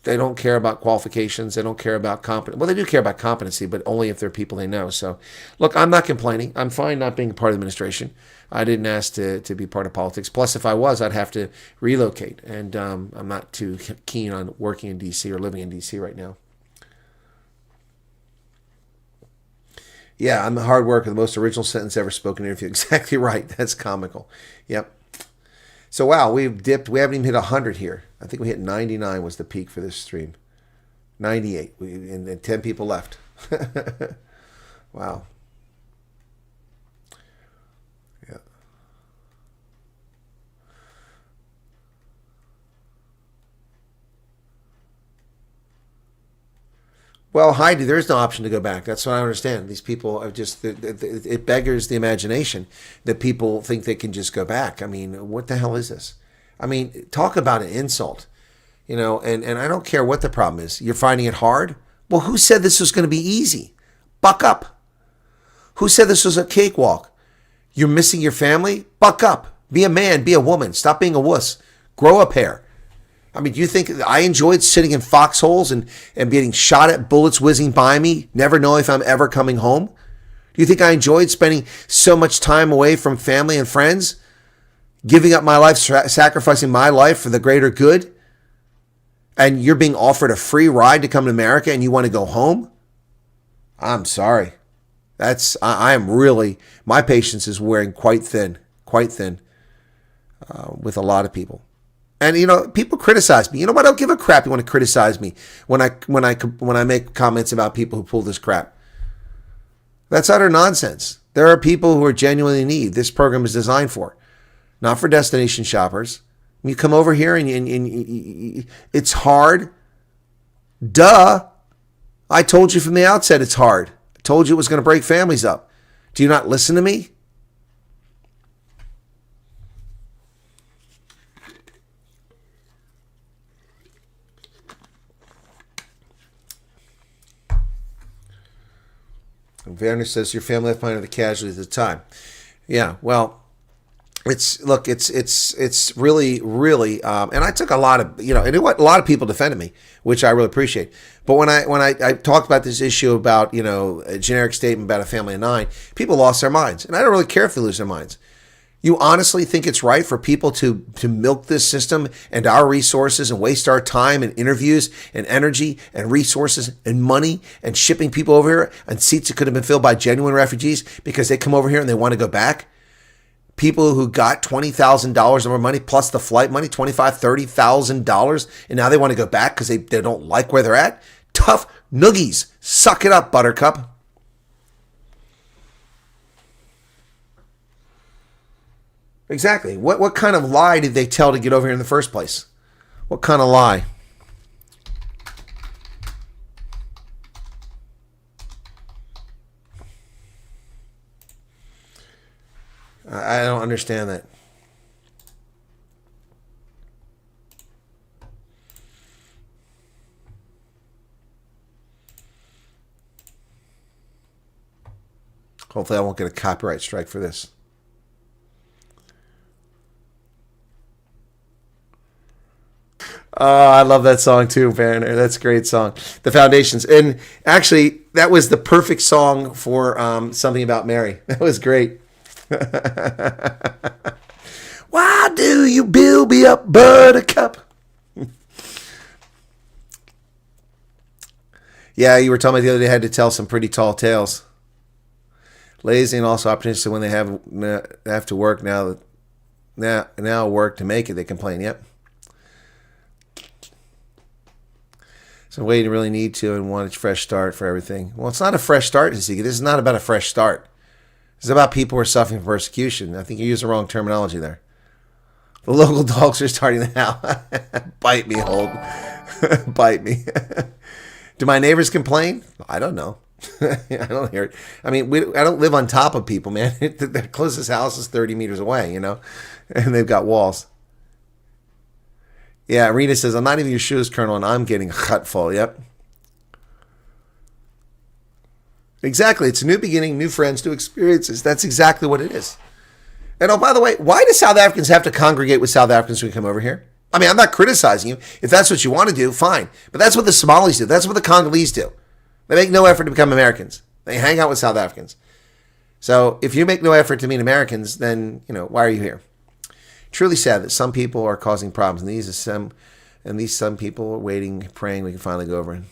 they don't care about qualifications. They don't care about competence. Well, they do care about competency, but only if they're people they know. So, look, I'm not complaining. I'm fine not being a part of the administration. I didn't ask to be part of politics. Plus, if I was, I'd have to relocate. And I'm not too keen on working in D.C. or living in D.C. right now. Yeah, I'm the hard worker, the most original sentence ever spoken in an interview. Exactly right. That's comical. Yep. So, wow, we've dipped. We haven't even hit 100 here. I think we hit 99 was the peak for this stream. 98. And 10 people left. Wow. Yeah. Well, Heidi, there is no option to go back. That's what I understand. These people are just, it beggars the imagination that people think they can just go back. I mean, what the hell is this? I mean, talk about an insult, you know, and I don't care what the problem is. You're finding it hard? Well, who said this was going to be easy? Buck up. Who said this was a cakewalk? You're missing your family? Buck up. Be a man. Be a woman. Stop being a wuss. Grow a pair. I mean, do you think I enjoyed sitting in foxholes and getting shot at, bullets whizzing by me, never knowing if I'm ever coming home? Do you think I enjoyed spending so much time away from family and friends? Giving up my life, sacrificing my life for the greater good? And you're being offered a free ride to come to America and you want to go home? I'm sorry. I am really, my patience is wearing quite thin with a lot of people. And, you know, people criticize me. You know what? I don't give a crap you want to criticize me when I make comments about people who pull this crap. That's utter nonsense. There are people who are genuinely in need. This program is designed for, not for destination shoppers. You come over here and it's hard. Duh. I told you from the outset it's hard. I told you it was going to break families up. Do you not listen to me? Werner says your family left behind the casualties at the time. Yeah, well, it's really, and I took a lot of, you know, and a lot of people defended me, which I really appreciate. But when I talked about this issue about, you know, a generic statement about a family of 9, people lost their minds, and I don't really care if they lose their minds. You honestly think it's right for people to milk this system and our resources and waste our time and interviews and energy and resources and money and shipping people over here and seats that could have been filled by genuine refugees because they come over here and they want to go back? People who got $20,000 of our money plus the flight money, $25,000, $30,000, and now they want to go back because they don't like where they're at? Tough noogies. Suck it up, Buttercup. Exactly. What kind of lie did they tell to get over here in the first place? What kind of lie? I don't understand that. Hopefully I won't get a copyright strike for this. I love that song too, Werner. That's a great song. The Foundations. And actually, that was the perfect song for Something About Mary. That was great. Why do you build me up, buttercup? Yeah, you were telling me the other day I had to tell some pretty tall tales. Lazy and also opportunistic when they have to work now work to make it. They complain. Yep. So wait, you really need to and want a fresh start for everything. Well, it's not a fresh start, Zeke. This is not about a fresh start. It's about people who are suffering from persecution. I think you used the wrong terminology there. The local dogs are starting to howl. Bite me, Hold. Bite me. Do my neighbors complain? I don't know. I don't hear it. I mean, I don't live on top of people, man. The closest house is 30 meters away, you know, and they've got walls. Yeah, Rita says, I'm not even your shoes, Colonel, and I'm getting a cut full. Yep. Exactly. It's a new beginning, new friends, new experiences. That's exactly what it is. And oh, by the way, why do South Africans have to congregate with South Africans when we come over here? I mean, I'm not criticizing you. If that's what you want to do, fine. But that's what the Somalis do. That's what the Congolese do. They make no effort to become Americans. They hang out with South Africans. So if you make no effort to meet Americans, then, you know, why are you here? Truly sad that some people are causing problems. And these some people are waiting, praying we can finally go over.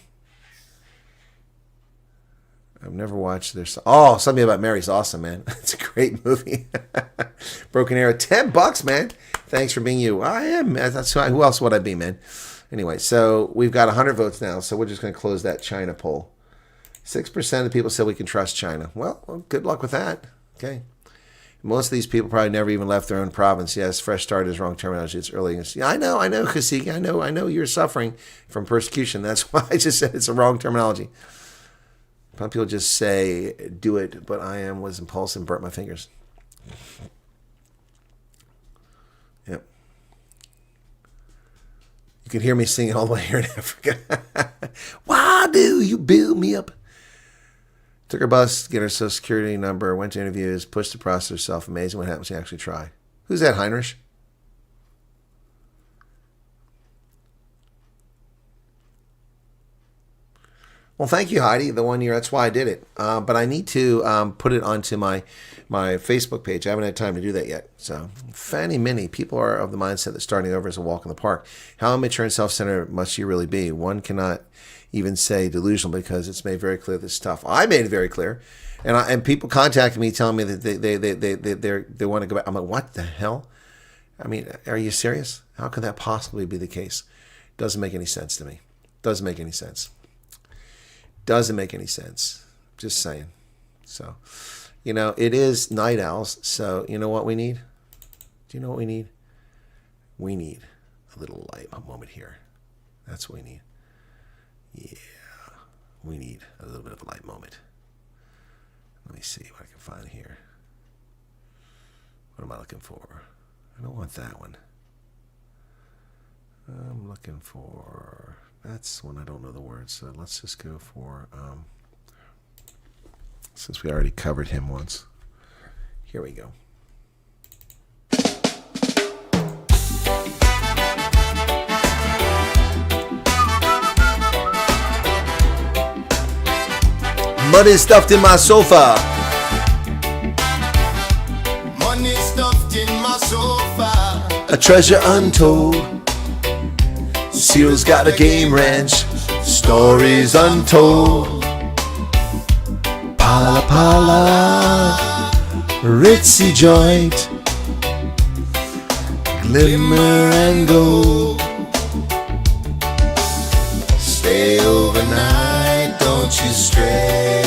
I've never watched this. Oh, Something About Mary's awesome, man. It's a great movie. Broken Arrow, $10, man. Thanks for being you. I am. That's who else would I be, man? Anyway, so we've got 100 votes now, so we're just going to close that China poll. 6% of the people said we can trust China. Well, good luck with that. Okay. Most of these people probably never even left their own province. Yes, fresh start is wrong terminology. It's early. Yeah, I know, Kasiki. I know you're suffering from persecution. That's why I just said it's a wrong terminology. Some people just say, do it, but I was impulsive and burnt my fingers. Yep. You can hear me singing all the way here in Africa. Why do you build me up? Took her bus, get her social security number, went to interviews, pushed the process herself. Amazing what happens when you actually try. Who's that, Heinrich? Well, thank you, Heidi. The 1 year, that's why I did it. But I need to put it onto my Facebook page. I haven't had time to do that yet. So, many people are of the mindset that starting over is a walk in the park. How immature and self-centered must you really be? One cannot even say delusional because it's made very clear this stuff. I made it very clear. And people contacted me telling me that they want to go back. I'm like, what the hell? I mean, are you serious? How could that possibly be the case? Doesn't make any sense to me. Doesn't make any sense. Doesn't make any sense. Just saying. So, you know, it is night owls. So, you know what we need? Do you know what we need? We need a little light moment here. That's what we need. Yeah. We need a little bit of a light moment. Let me see what I can find here. What am I looking for? I don't want that one. I'm looking for... That's one I don't know the words, so let's just go for, since we already covered him once. Here we go. Money stuffed in my sofa. Money stuffed in my sofa. A treasure untold. Cyril's got a game ranch, stories untold. Pala Pala, ritzy joint, glimmer and gold. Stay overnight, don't you stray.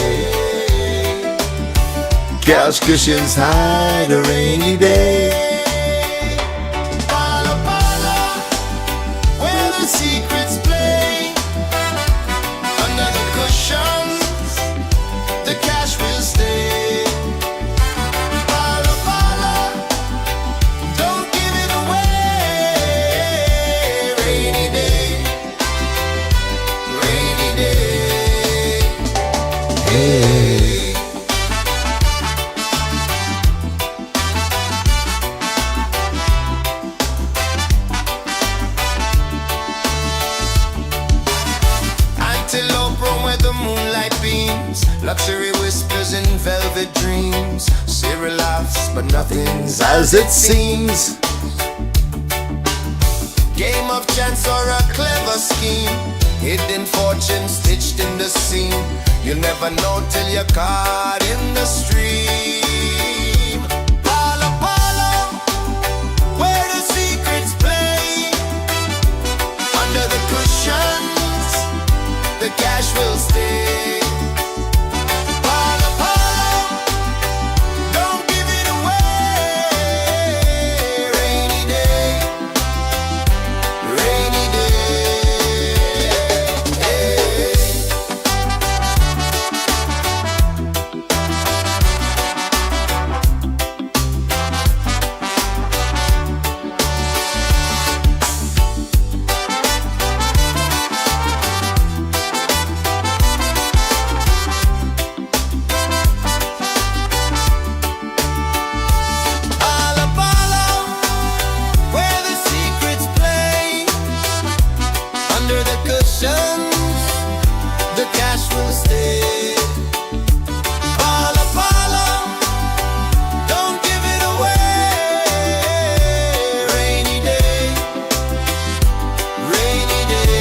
Couch cushions hide a rainy day. Secrets play under the cushions. The cash will stay. Pala Pala, don't give it away. Rainy day, rainy day. Hey. Luxury whispers and velvet dreams. Cyril laughs, but nothing's as it seems. Game of chance or a clever scheme. Hidden fortune stitched in the seam. You'll never know till you're caught in the stream. Palo Palo, where the secrets play. Under the cushions, the cash will stay. Palo Palo, don't give it away. Rainy day, rainy day. Palo Palo, where the secrets play. Under the cushions, the cash will stay. Palo Palo, don't give it away. Rainy day, rainy day.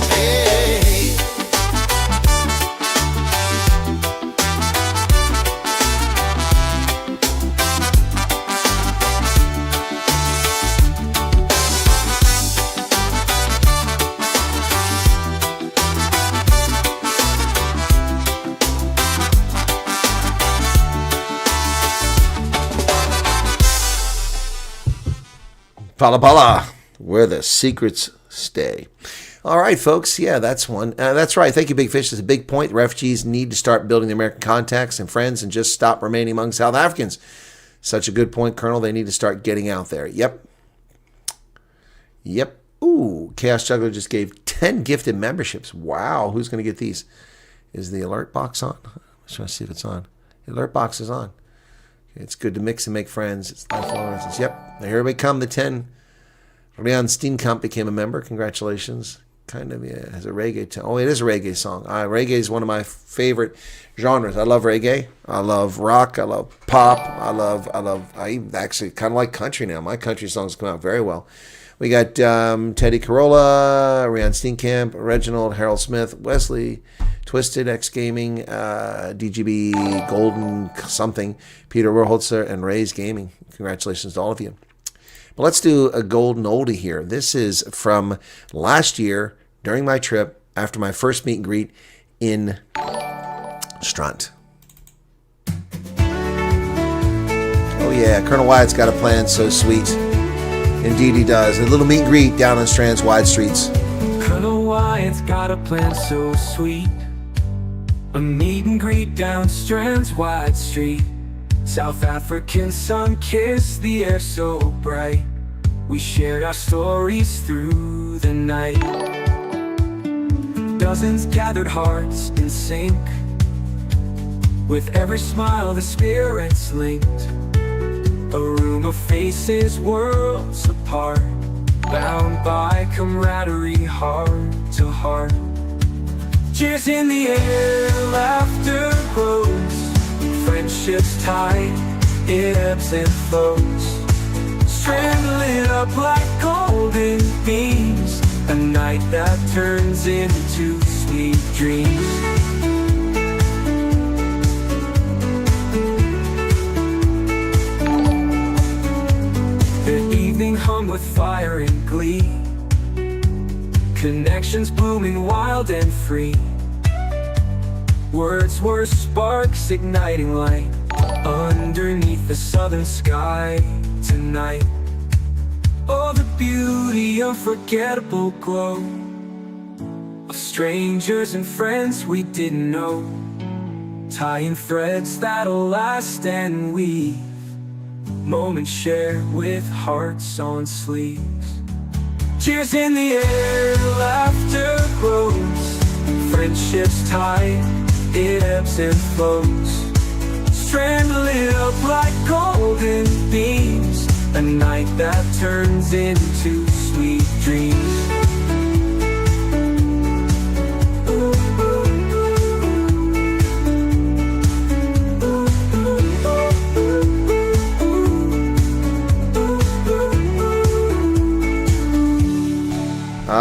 Hey. Pala Pala, where the secrets stay. All right, folks. Yeah, that's one. That's right. Thank you, Big Fish. That's a big point. Refugees need to start building their American contacts and friends and just stop remaining among South Africans. Such a good point, Colonel. They need to start getting out there. Yep. Yep. Ooh, Chaos Juggler just gave 10 gifted memberships. Wow. Who's going to get these? Is the alert box on? Let's try to see if it's on. The alert box is on. It's good to mix and make friends. It's lifelong. Yep. Here we come. The 10. Rian Steenkamp became a member. Congratulations. Kind of, yeah, has a reggae tone. Oh, it is a reggae song. Reggae is one of my favorite genres. I love reggae. I love rock. I love pop. I actually kind of like country now. My country songs come out very well. We got Teddy Carolla, Rian Steenkamp, Reginald, Harold Smith, Wesley, Twisted, X Gaming, DGB, Golden something, Peter Roholzer, and Ray's Gaming. Congratulations to all of you. But let's do a golden oldie here. This is from last year during my trip after my first meet and greet in Strunt. Oh yeah, Colonel Wyatt's got a plan so sweet. Indeed he does. A little meet and greet down on Strand's wide streets. Colonel Wyatt's got a plan so sweet. A meet and greet down Strand's wide street. South African sun kissed the air so bright. We shared our stories through the night. Dozens gathered hearts in sync. With every smile the spirits linked. A room of faces worlds apart, bound by camaraderie heart to heart. Cheers in the air, laughter grows. Friendship's tide, it ebbs and flows. Strand lit up like golden beams. A night that turns into sweet dreams. The evening hung with fire and glee. Connections blooming wild and free. Words were sparks igniting light underneath the southern sky tonight. Oh, the beauty, unforgettable glow of strangers and friends we didn't know, tying threads that'll last and weave. Moments shared with hearts on sleeves. Cheers in the air, laughter grows. Friendship's tide, it ebbs and flows. Strand lit up like golden beams. A night that turns into sweet dreams.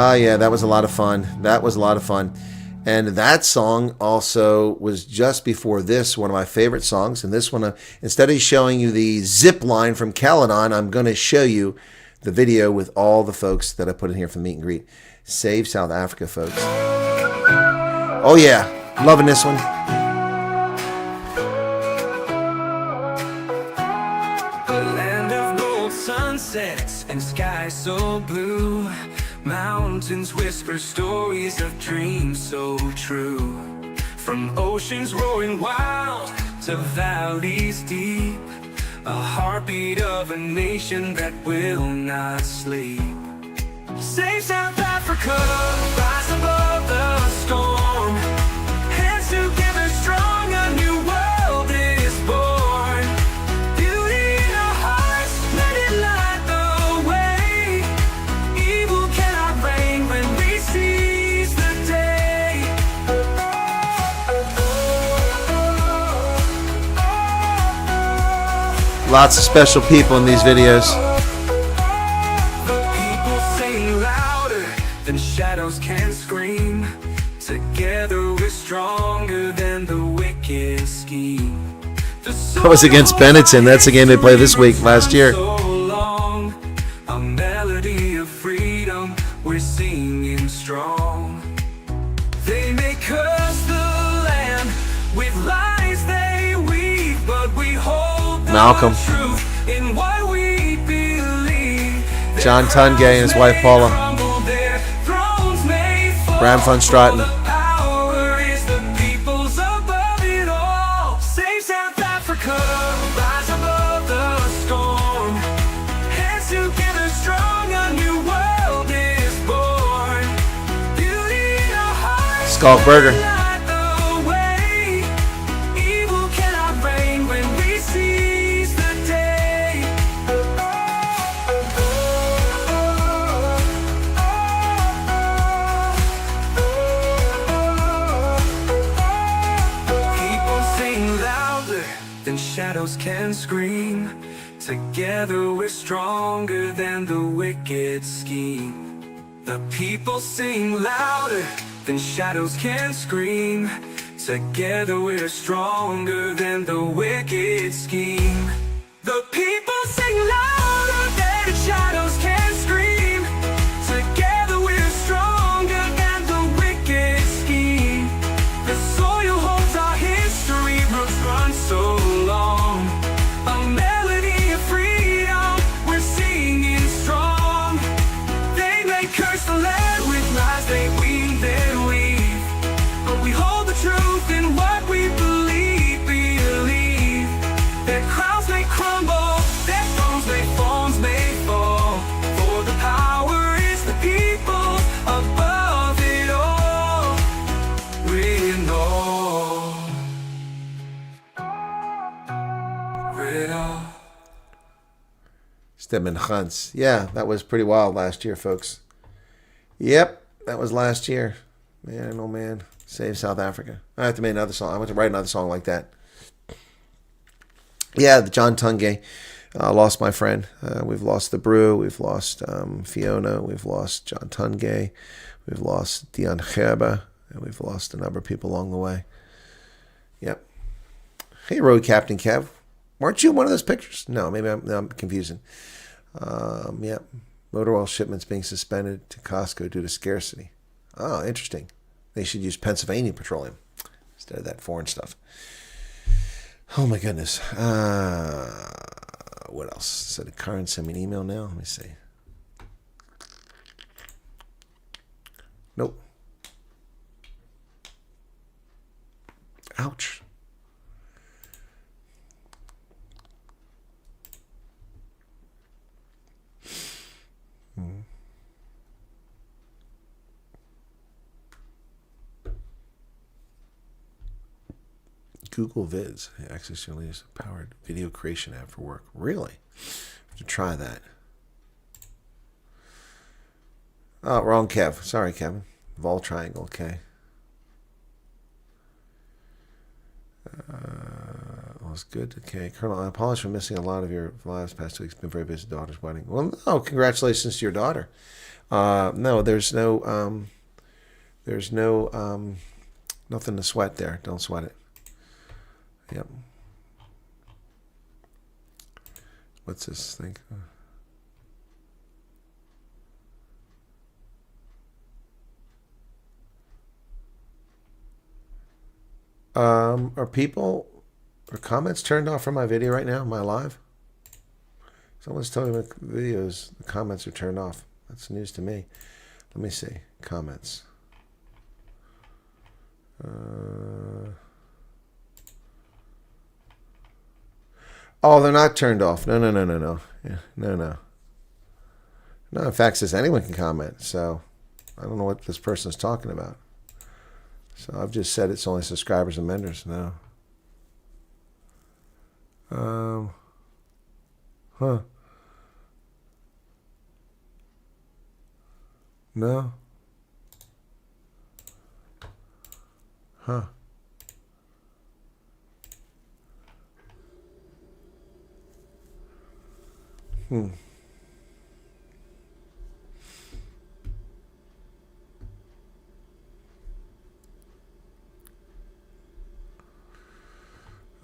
Oh, yeah, that was a lot of fun. That was a lot of fun. And that song also was just before this, one of my favorite songs. And this one, instead of showing you the zip line from Caledon, I'm going to show you the video with all the folks that I put in here for the meet and greet. Save South Africa, folks. Oh, yeah. Loving this one. A land of gold sunsets and skies so blue. Mountains whisper stories of dreams so true. From oceans roaring wild to valleys deep, a heartbeat of a nation that will not sleep. Save South Africa, rise above the storm. Hands together strong, a new world is born. Beauty in our hearts, let it light the way. Evil cannot reign when we seize the day. Lots of special people in these videos. The people sing louder than shadows can scream. Together we're stronger than the wicked scheme. That was against Benetton. That's the game they played this week, last year. So long, a melody of freedom we're singing strong. They may curse the land with lies they weave, but we hold the Malcolm. truth in what we believe. John Tungay and his wife Paula. Bram van Straten. Power is the people's above it all. Save South Africa, rise above the storm. Hands together strong, a new world is born. Beauty in our hearts. Skalkberger. Light the way. Evil cannot reign when we seize the day. People sing louder than shadows can scream. Together we're stronger than the wicked scheme. The people sing louder than shadows can scream. Together we're stronger than the wicked scheme. The people sing louder than shadows can scream. Together we're stronger than the wicked scheme. The soil holds our history, roots run so long. A melody of freedom, we're singing strong. They may curse the land with lies they weave, then weave. But we hold the truth in what we believe, believe. Their crowns may crumble, their thrones may fall. For the power is the people above it all. We know. We know. Stedman Hunts. Yeah, that was pretty wild last year, folks. Yep, that was last year. Man, oh man. Save South Africa. I have to make another song. I want to write another song like that. Yeah, the John Tungay. Lost my friend. We've lost the Brew. We've lost Fiona. We've lost John Tungay. We've lost Dion Gerber. And we've lost a number of people along the way. Yep. Hey, Road Captain Kev. Weren't you in one of those pictures? No, maybe I'm confusing. Yep. Motor oil shipments being suspended to Costco due to scarcity. Oh, interesting. They should use Pennsylvania petroleum instead of that foreign stuff. Oh, my goodness. What else? So did Karen send me an email now? Let me see. Nope. Ouch. Google Vids. Access your latest powered video creation app for work. Really? I have to try that. Oh, wrong Kev. Sorry, Kevin. Vol Triangle. Okay. it's good. Okay, Colonel, I apologize for missing a lot of your lives past 2 weeks. Been very busy. Daughter's wedding. Well, no, congratulations to your daughter. No, there's no nothing to sweat there. Don't sweat it. Yep. What's this thing? Are comments turned off from my video right now? Am I live? Someone's telling me the videos, the comments are turned off. That's news to me. Let me see. Comments. Oh, they're not turned off. No. Yeah, no. No, in fact, it says anyone can comment. So I don't know what this person is talking about. So I've just said it's only subscribers and members. No. No.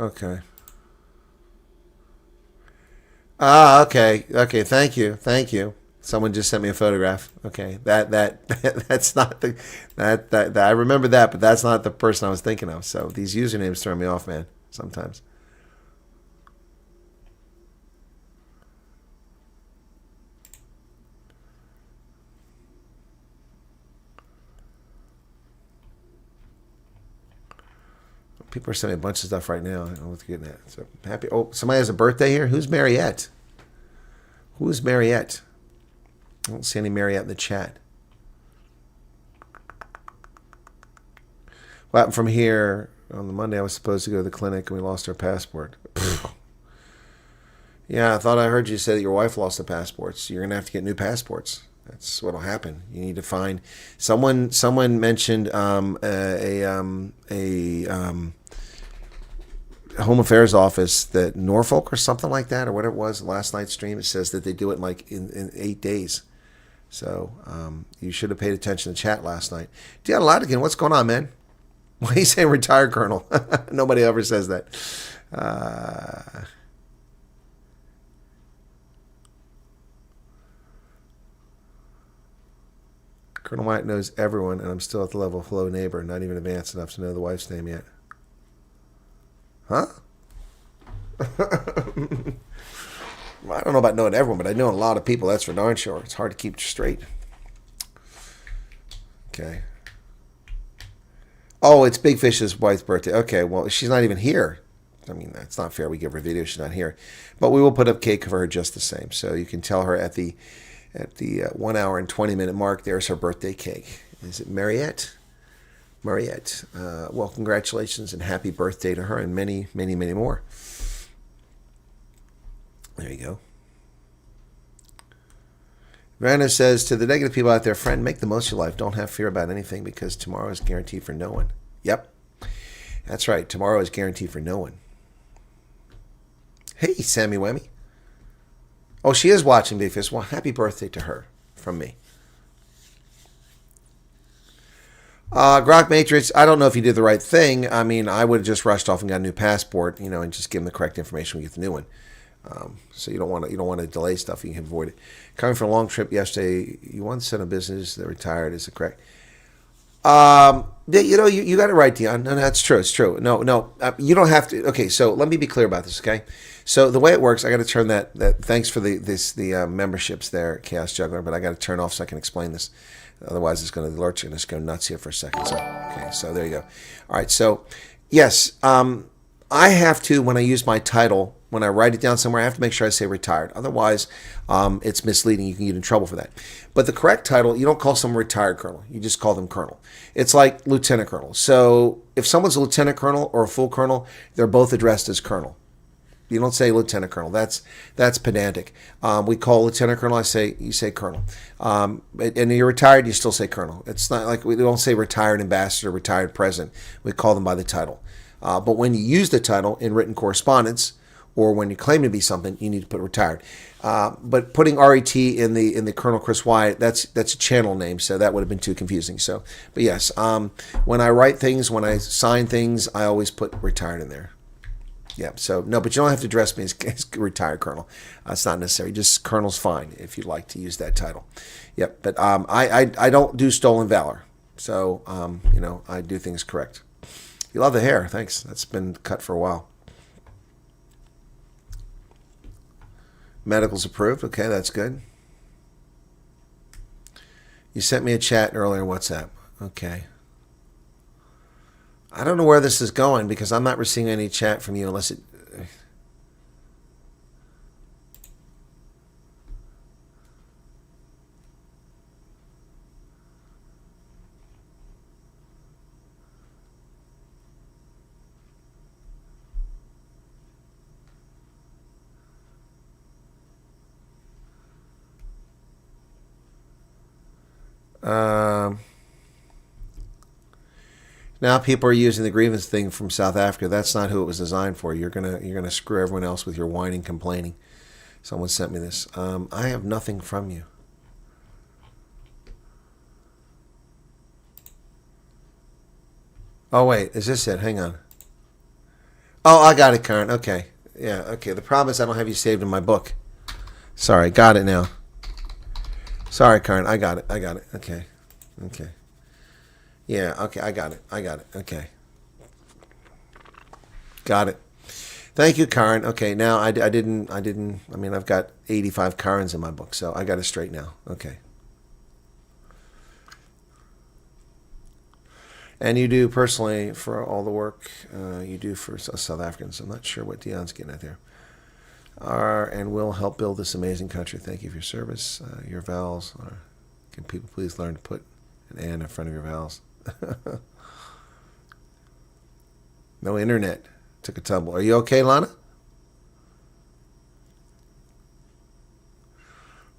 Okay. Okay. Thank you. Someone just sent me a photograph. Okay, that's not the that I remember that, but that's not the person I was thinking of. So these usernames throw me off, man. Sometimes. People are sending a bunch of stuff right now. I don't know what they're getting at. So happy. Oh, somebody has a birthday here. Who's Mariette? Who's Mariette? I don't see any Mariette in the chat. What happened from here? On the Monday, I was supposed to go to the clinic, and we lost our passport. Yeah, I thought I heard you say that your wife lost the passports. You're going to have to get new passports. That's what'll happen. You need to find someone. Someone mentioned Home Affairs office that Norfolk or something like that, or whatever it was last night's stream. It says that they do it like in 8 days. So you should have paid attention to chat last night. Deanna Latigan, what's going on, man? Why are you saying retired colonel? Nobody ever says that. Colonel Wyatt knows everyone, and I'm still at the level of hello neighbor, not even advanced enough to know the wife's name yet. Huh? I don't know about knowing everyone, but I know a lot of people. That's for darn sure. It's hard to keep straight. Okay. Oh, it's Big Fish's wife's birthday. Okay, well, she's not even here. I mean, that's not fair. We give her a video. She's not here. But we will put up cake for her just the same. So you can tell her at the 1 hour and 20 minute mark, there's her birthday cake. Is it Mariette? Mariette. Well, congratulations and happy birthday to her and many, many, many more. There you go. Miranda says, to the negative people out there, friend, make the most of your life. Don't have fear about anything because tomorrow is guaranteed for no one. Yep. That's right. Tomorrow is guaranteed for no one. Hey, Sammy Wemmy. Oh, she is watching Big Fish. Well, happy birthday to her from me. Grok Matrix, I don't know if you did the right thing. I mean, I would have just rushed off and got a new passport, and just give them the correct information when you get the new one. So you don't want to delay stuff. You can avoid it. Coming from a long trip yesterday, you once said a business that retired. Is it correct? You got it right, Dion. No, that's true. It's true. No, you don't have to. Okay, so let me be clear about this. Okay, so the way it works, I got to turn that. Thanks for the memberships there, Chaos Juggler. But I got to turn off so I can explain this. Otherwise, it's going to alert you and just go nuts here for a second. So okay, so there you go. All right, so yes, I have to, when I use my title, when I write it down somewhere, I have to make sure I say retired. Otherwise, it's misleading. You can get in trouble for that. But the correct title, you don't call someone retired colonel. You just call them colonel. It's like lieutenant colonel. So if someone's a lieutenant colonel or a full colonel, they're both addressed as colonel. You don't say lieutenant colonel. That's pedantic. We call lieutenant colonel. You say colonel. And you're retired, you still say colonel. It's not like we don't say retired ambassador, retired president. We call them by the title. But when you use the title in written correspondence, or when you claim to be something, you need to put retired. But putting RET in the Colonel Chris Wyatt, that's a channel name, so that would have been too confusing. So, but yes, when I write things, when I sign things, I always put retired in there. Yeah. So no, but you don't have to address me as retired Colonel. It's not necessary. Just Colonel's fine if you'd like to use that title. Yep. But I don't do stolen valor. So I do things correct. You love the hair. Thanks. That's been cut for a while. Medical's approved. Okay, that's good. You sent me a chat earlier on WhatsApp. Okay. I don't know where this is going because I'm not receiving any chat from you unless it... Now people are using the grievance thing from South Africa. That's not who it was designed for. You're gonna screw everyone else with your whining, complaining. Someone sent me this. I have nothing from you. Oh wait, is this it? Hang on. Oh, I got it, Karen. Okay, yeah, okay. The problem is I don't have you saved in my book. Sorry, got it now. Sorry, Karen. I got it. Okay. Okay. Yeah, okay, I got it. Okay. Got it. Thank you, Karen. Okay, now I mean, I've got 85 Karens in my book, so I got it straight now. Okay. And you do personally for all the work you do for South Africans. I'm not sure what Dion's getting at there. And will help build this amazing country. Thank you for your service. Your vowels. Can people please learn to put an N in front of your vowels? No internet. Took a tumble. Are you okay, Lana?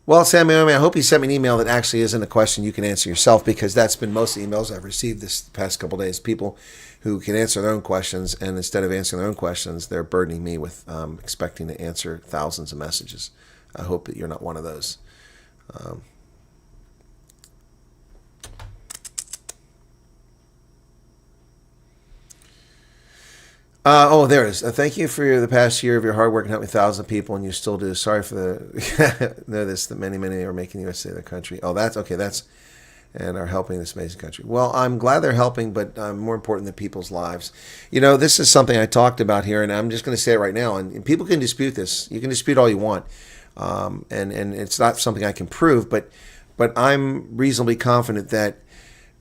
Well, Sammy, I hope you sent me an email that actually isn't a question you can answer yourself, because that's been most of the emails I've received this past couple of days. People who can answer their own questions, and instead of answering their own questions, they're burdening me with expecting to answer thousands of messages. I hope that you're not one of those. There it is. Thank you for the past year of your hard work and helping thousands of people, and you still do. Sorry for the notice that many are making the USA their country. Oh, that's okay. And are helping this amazing country. Well, I'm glad they're helping, but more important than people's lives. You know, this is something I talked about here, and I'm just going to say it right now. And people can dispute this. You can dispute all you want, and it's not something I can prove, but I'm reasonably confident that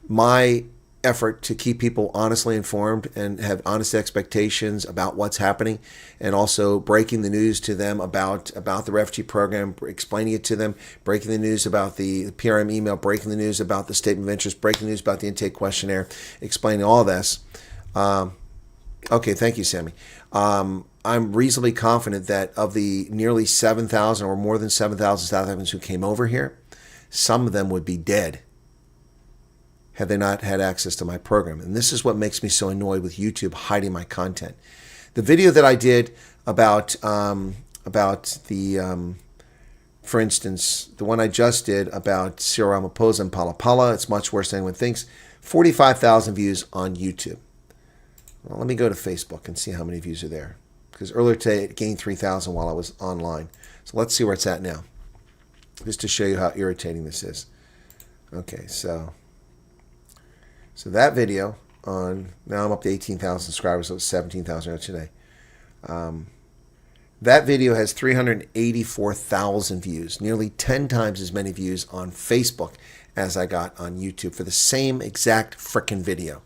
my effort to keep people honestly informed and have honest expectations about what's happening, and also breaking the news to them about the refugee program, explaining it to them, breaking the news about the PRM email, breaking the news about the statement of interest, breaking the news about the intake questionnaire, explaining all this. Okay, thank you, Sammy. I'm reasonably confident that of the nearly 7,000 or more than 7,000 South Africans who came over here, some of them would be dead had they not had access to my program. And this is what makes me so annoyed with YouTube hiding my content. The video that I did about the, for instance, the one I just did about Cyril Ramaphosa and Pala, it's much worse than anyone thinks, 45,000 views on YouTube. Well, let me go to Facebook and see how many views are there, because earlier today it gained 3,000 while I was online. So let's see where it's at now, just to show you how irritating this is. Okay, so that video on, now I'm up to 18,000 subscribers, so it's 17,000 today. That video has 384,000 views, nearly 10 times as many views on Facebook as I got on YouTube for the same exact frickin' video.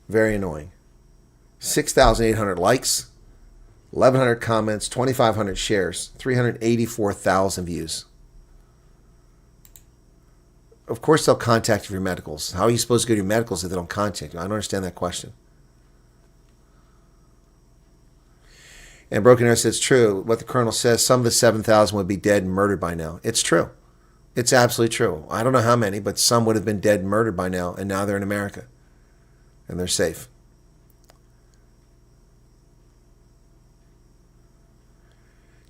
Very annoying. 6,800 likes, 1,100 comments, 2,500 shares, 384,000 views. Of course they'll contact you for your medicals. How are you supposed to go to your medicals if they don't contact you? I don't understand that question. And Broken Arrow says, it's true. What the Colonel says, some of the 7,000 would be dead and murdered by now. It's true. It's absolutely true. I don't know how many, but some would have been dead and murdered by now, and now they're in America. And they're safe.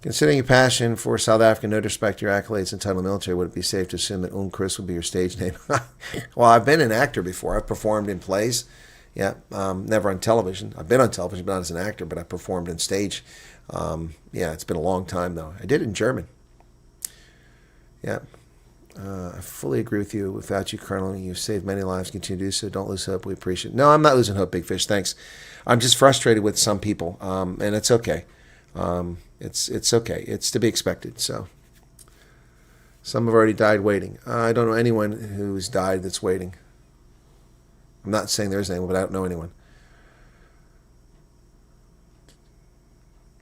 Considering your passion for South Africa, no disrespect to your accolades and title of the military, would it be safe to assume that Chris would be your stage name? Well, I've been an actor before. I've performed in plays. Yeah, never on television. I've been on television, but not as an actor, but I performed in stage. Yeah, it's been a long time, though. I did it in German. Yeah. I fully agree with you. Without you, Colonel, you've saved many lives. Continue to do so. Don't lose hope. We appreciate it. No, I'm not losing hope, Big Fish. Thanks. I'm just frustrated with some people, and it's okay. It's okay. It's to be expected. So some have already died waiting. I don't know anyone who's died that's waiting. I'm not saying there's anyone, but I don't know anyone.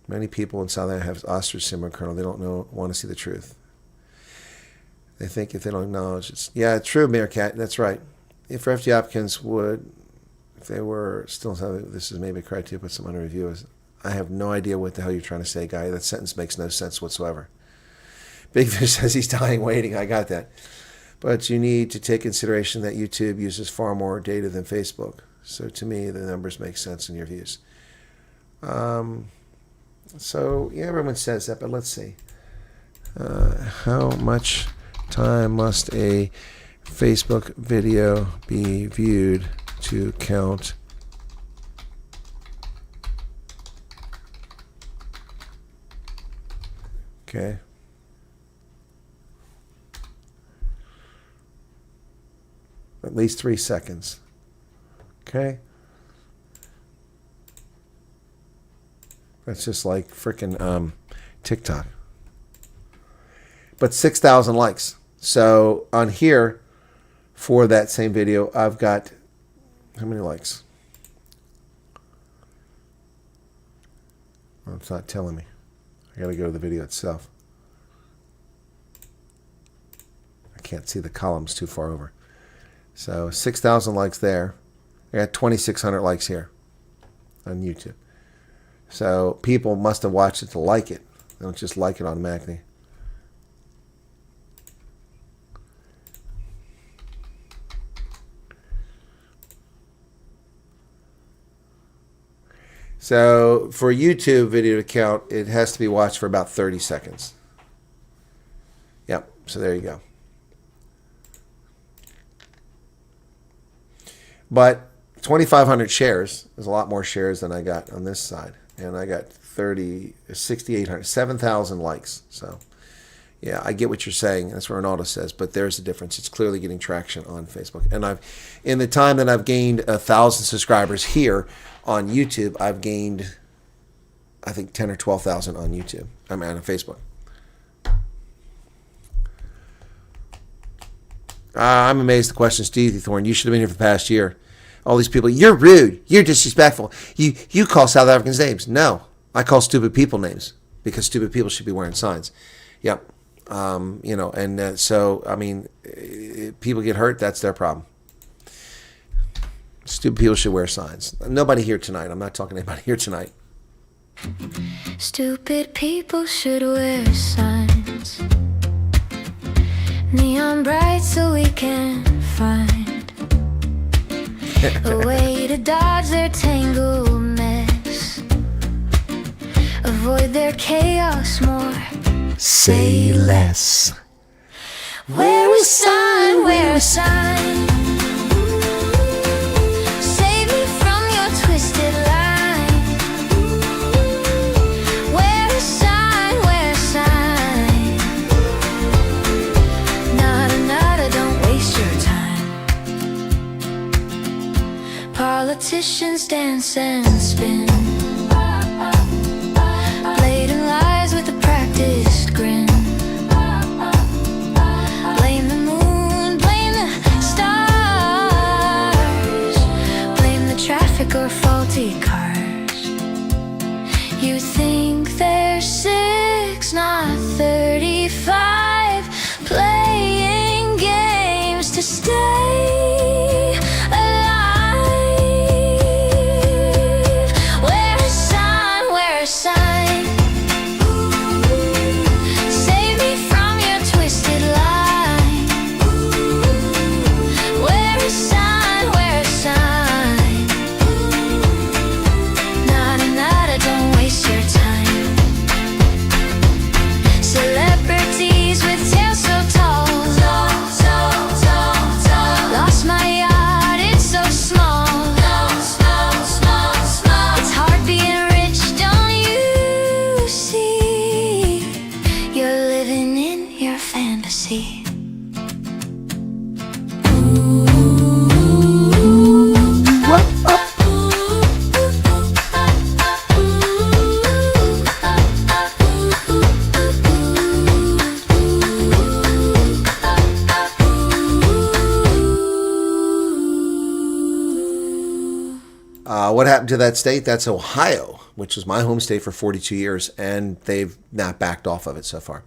Many people in South Africa have ostrich syndrome, Colonel. They don't want to see the truth. They think if they don't acknowledge it's... Yeah, true, Meerkat. That's right. If refugee applicants would, if they were still... This is maybe a criteria to put some under review. I have no idea what the hell you're trying to say, guy. That sentence makes no sense whatsoever. Big Fish says he's dying waiting. I got that. But you need to take consideration that YouTube uses far more data than Facebook. So to me, the numbers make sense in your views. So, yeah, everyone says that, but let's see. How much time must a Facebook video be viewed to count? Okay. At least 3 seconds. Okay. That's just like freaking TikTok. But 6,000 likes. So on here, for that same video, I've got how many likes? Well, it's not telling me. I got to go to the video itself. I can't see the columns too far over. So 6,000 likes there. I got 2,600 likes here on YouTube. So people must have watched it to like it. They don't just like it automatically. So for a YouTube video to count, it has to be watched for about 30 seconds. Yep, so there you go. But 2,500 shares is a lot more shares than I got on this side. And I got 6,800, 7,000 likes. So, yeah, I get what you're saying. That's what Ronaldo says. But there's a difference. It's clearly getting traction on Facebook. And in the time that I've gained 1,000 subscribers here on YouTube, I've gained, I think, 10 or 12,000 on YouTube. I mean, on Facebook. I'm amazed the question, Steve Thorne. You should have been here for the past year. All these people, you're rude, you're disrespectful. You call South Africans names. No, I call stupid people names because stupid people should be wearing signs. Yep. You know, and so, I mean, people get hurt, that's their problem. Stupid people should wear signs. Nobody here tonight. I'm not talking to anybody here tonight. Stupid people should wear signs. Neon bright so we can find a way to dodge their tangled mess. Avoid their chaos more. Say less. Wear a sign, wear a sign. Save me from your twisted line. Wear a sign, wear a sign. Nada, don't waste your time. Politicians dance and spin, blatant lies with a practiced grin. Blame the moon, blame the stars, blame the traffic or faulty cars. You think they're 6, not 35, playing games to stay alive. What happened to that state? That's Ohio, which was my home state for 42 years, and they've not backed off of it so far.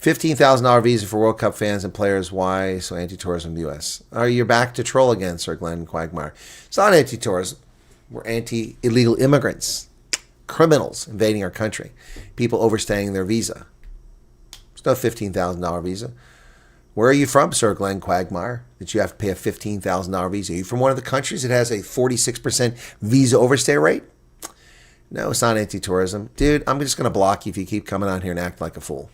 $15,000 visa for World Cup fans and players. Why so anti-tourism in the U.S.? You're back to troll again, Sir Glenn Quagmire. It's not anti-tourism. We're anti-illegal immigrants, criminals invading our country, people overstaying their visa. There's no $15,000 visa. Where are you from, Sir Glenn Quagmire, that you have to pay a $15,000 visa? Are you from one of the countries that has a 46% visa overstay rate? No, it's not anti-tourism. Dude, I'm just going to block you if you keep coming on here and act like a fool.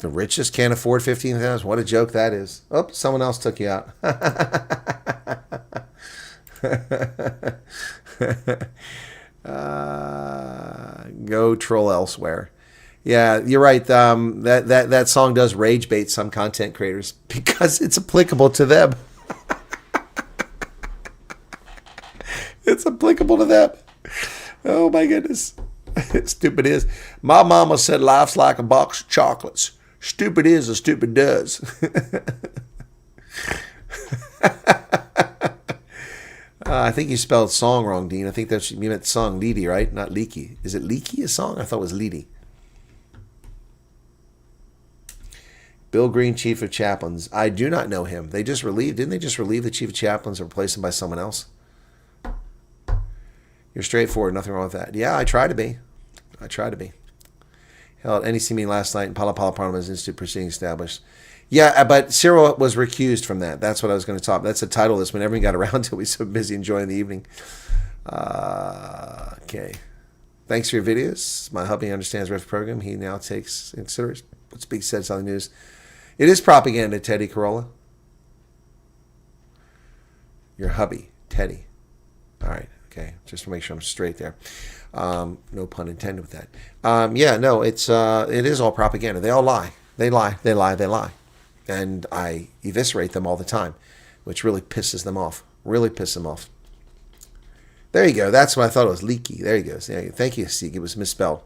The richest can't afford $15,000. What a joke that is. Oh, someone else took you out. Go troll elsewhere. Yeah, you're right. That song does rage bait some content creators because it's applicable to them. It's applicable to them. Oh my goodness. Stupid is. My mama said life's like a box of chocolates. Stupid is as stupid does. I think you spelled song wrong, Dean. I think that's you meant song Leedy, right? Not leaky. Is it leaky a song? I thought it was Leedy. Bill Green, Chief of Chaplains. I do not know him. They just relieved. Didn't they just relieve the Chief of Chaplains and replace him by someone else? You're straightforward. Nothing wrong with that. Yeah, I try to be. I try to be. Held NEC meeting last night in Pala Pala Parliament's Institute proceeding established. Yeah, but Cyril was recused from that. That's what I was going to talk. That's the title of this. We never got around to it. We were so busy enjoying the evening. Okay. Thanks for your videos. My hubby understands Refugee program. He now takes consideration what's being said on the news. It is propaganda, Teddy Corolla. Your hubby, Teddy. All right. Okay. Just to make sure I'm straight there. No pun intended with that. Yeah, no, it is all propaganda. They all lie. They lie. They lie. They lie. And I eviscerate them all the time, which really pisses them off. Really pisses them off. There you go. That's what I thought it was. Leaky. There you go. Thank you, Sieg. It was misspelled.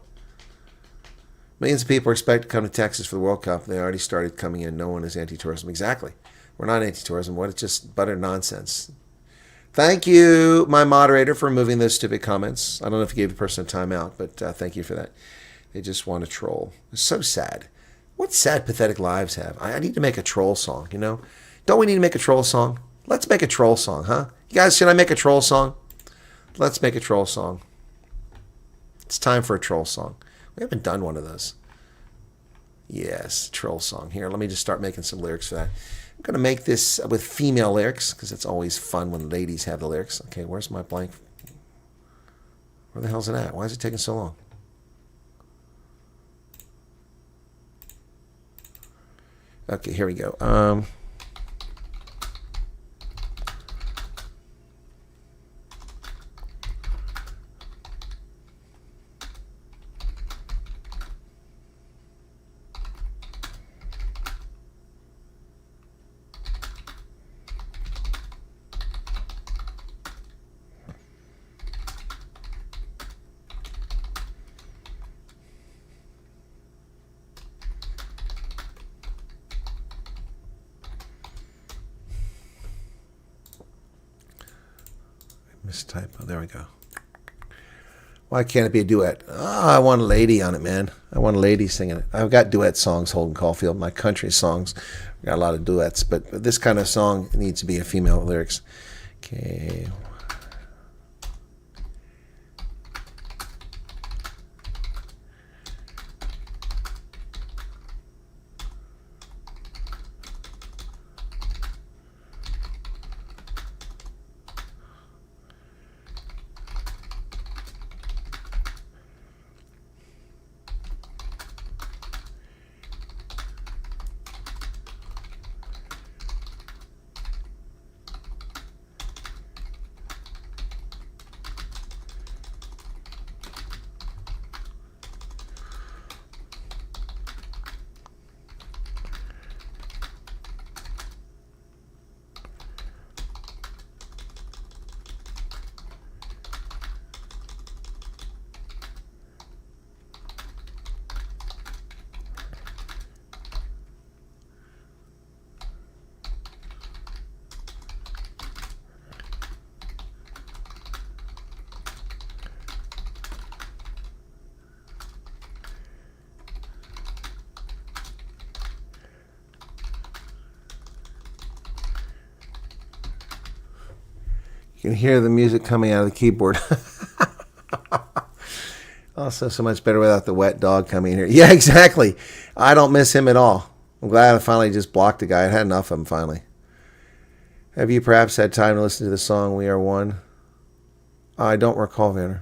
Millions of people expect to come to Texas for the World Cup. They already started coming in. No one is anti-tourism. Exactly. We're not anti-tourism. What? It's just butter nonsense. Thank you, my moderator, for removing those stupid comments. I don't know if you gave the person a timeout, but thank you for that. They just want to troll. It's so sad. What sad, pathetic lives have. I need to make a troll song, you know? Don't we need to make a troll song? Let's make a troll song, huh? You guys, should I make a troll song? Let's make a troll song. It's time for a troll song. We haven't done one of those. Yes, troll song. Here, let me just start making some lyrics for that. I'm going to make this with female lyrics because it's always fun when ladies have the lyrics. Okay, where's my blank? Where the hell's it at? Why is it taking so long? Okay, here we go. Mistypo. There we go. Why can't it be a duet? Oh, I want a lady on it, man. I want a lady singing it. I've got duet songs, Holden Caulfield. My country songs, I've got a lot of duets, but this kind of song needs to be a female lyrics. Okay. You can hear the music coming out of the keyboard. Also, so much better without the wet dog coming in here. Yeah, exactly. I don't miss him at all. I'm glad I finally just blocked the guy. I had enough of him finally. Have you perhaps had time to listen to the song We Are One? I don't recall, Vanner.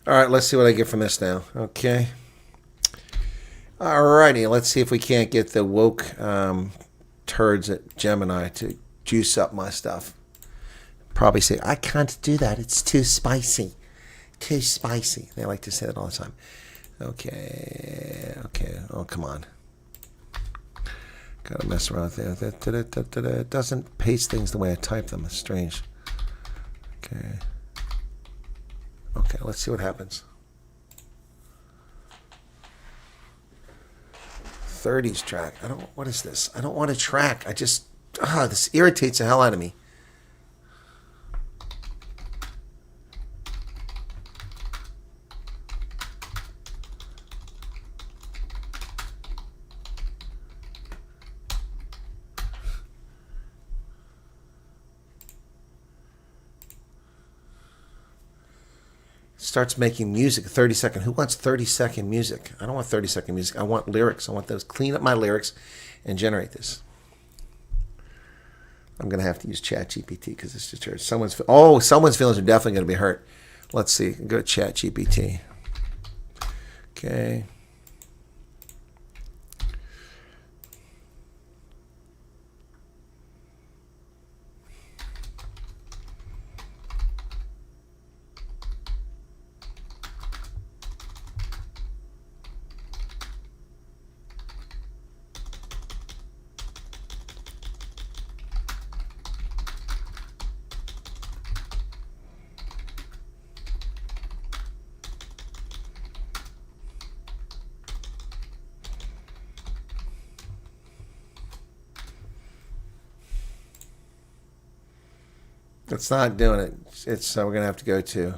All right, let's see what I get from this now. Okay. All righty, let's see if we can't get the woke turds at Gemini to juice up my stuff. Probably say, I can't do that. It's too spicy. Too spicy. They like to say that all the time. Okay. Okay. Oh, come on. Gotta mess around with that. It doesn't paste things the way I type them. It's strange. Okay. Okay, let's see what happens. 30s track. What is this? I don't want to track. This irritates the hell out of me. Starts making music, 30-second. Who wants 30-second music? I don't want 30-second music. I want lyrics. I want those. Clean up my lyrics and generate this. I'm going to have to use ChatGPT because it's just hurt. Someone's feelings are definitely going to be hurt. Let's see. Go to ChatGPT. Okay. It's not doing it. So we're going to have to go to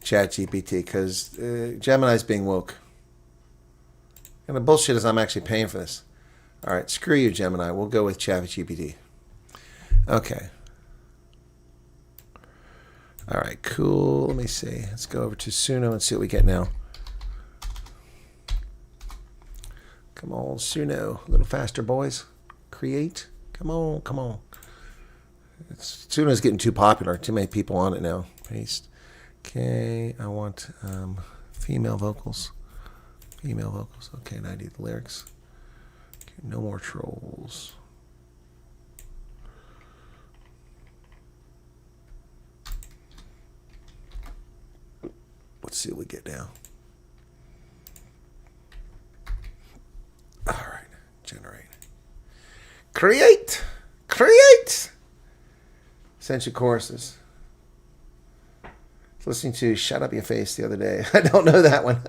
ChatGPT because Gemini's being woke. And the bullshit is I'm actually paying for this. All right, screw you, Gemini. We'll go with ChatGPT. Okay. All right, cool. Let me see. Let's go over to Suno and see what we get now. Come on, Suno. A little faster, boys. Create. Come on, come on. Suno's getting too popular. Too many people on it now. Paste. Okay, I want female vocals. Female vocals. Okay, and I need the lyrics. Okay, no more trolls. Let's see what we get now. All right, generate. Create! Create! Essential choruses. I was listening to Shut Up Your Face the other day. I don't know that one.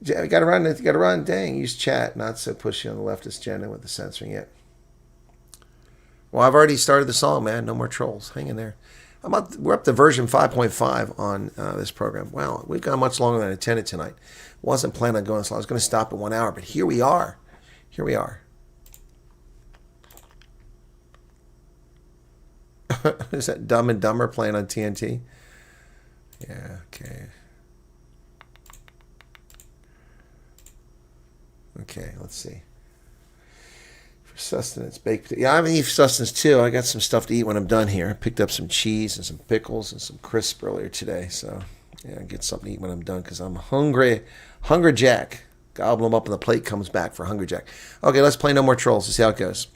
You gotta run. Dang, use chat. Not so pushy on the leftist agenda with the censoring it. Well, I've already started the song, man. No more trolls. Hang in there. We're up to version 5.5 on this program. Wow, we've gone much longer than I intended tonight. Wasn't planning on going so long. I was going to stop at 1 hour, but here we are. Here we are. Is that Dumb and Dumber playing on TNT? Yeah, okay. Okay, let's see. For sustenance, baked potato. Yeah, I need sustenance too. I got some stuff to eat when I'm done here. I picked up some cheese and some pickles and some crisp earlier today. So, yeah, I get something to eat when I'm done because I'm hungry. Hungry Jack. Gobble them up and the plate comes back for Hungry Jack. Okay, let's play No More Trolls. Let's see how it goes.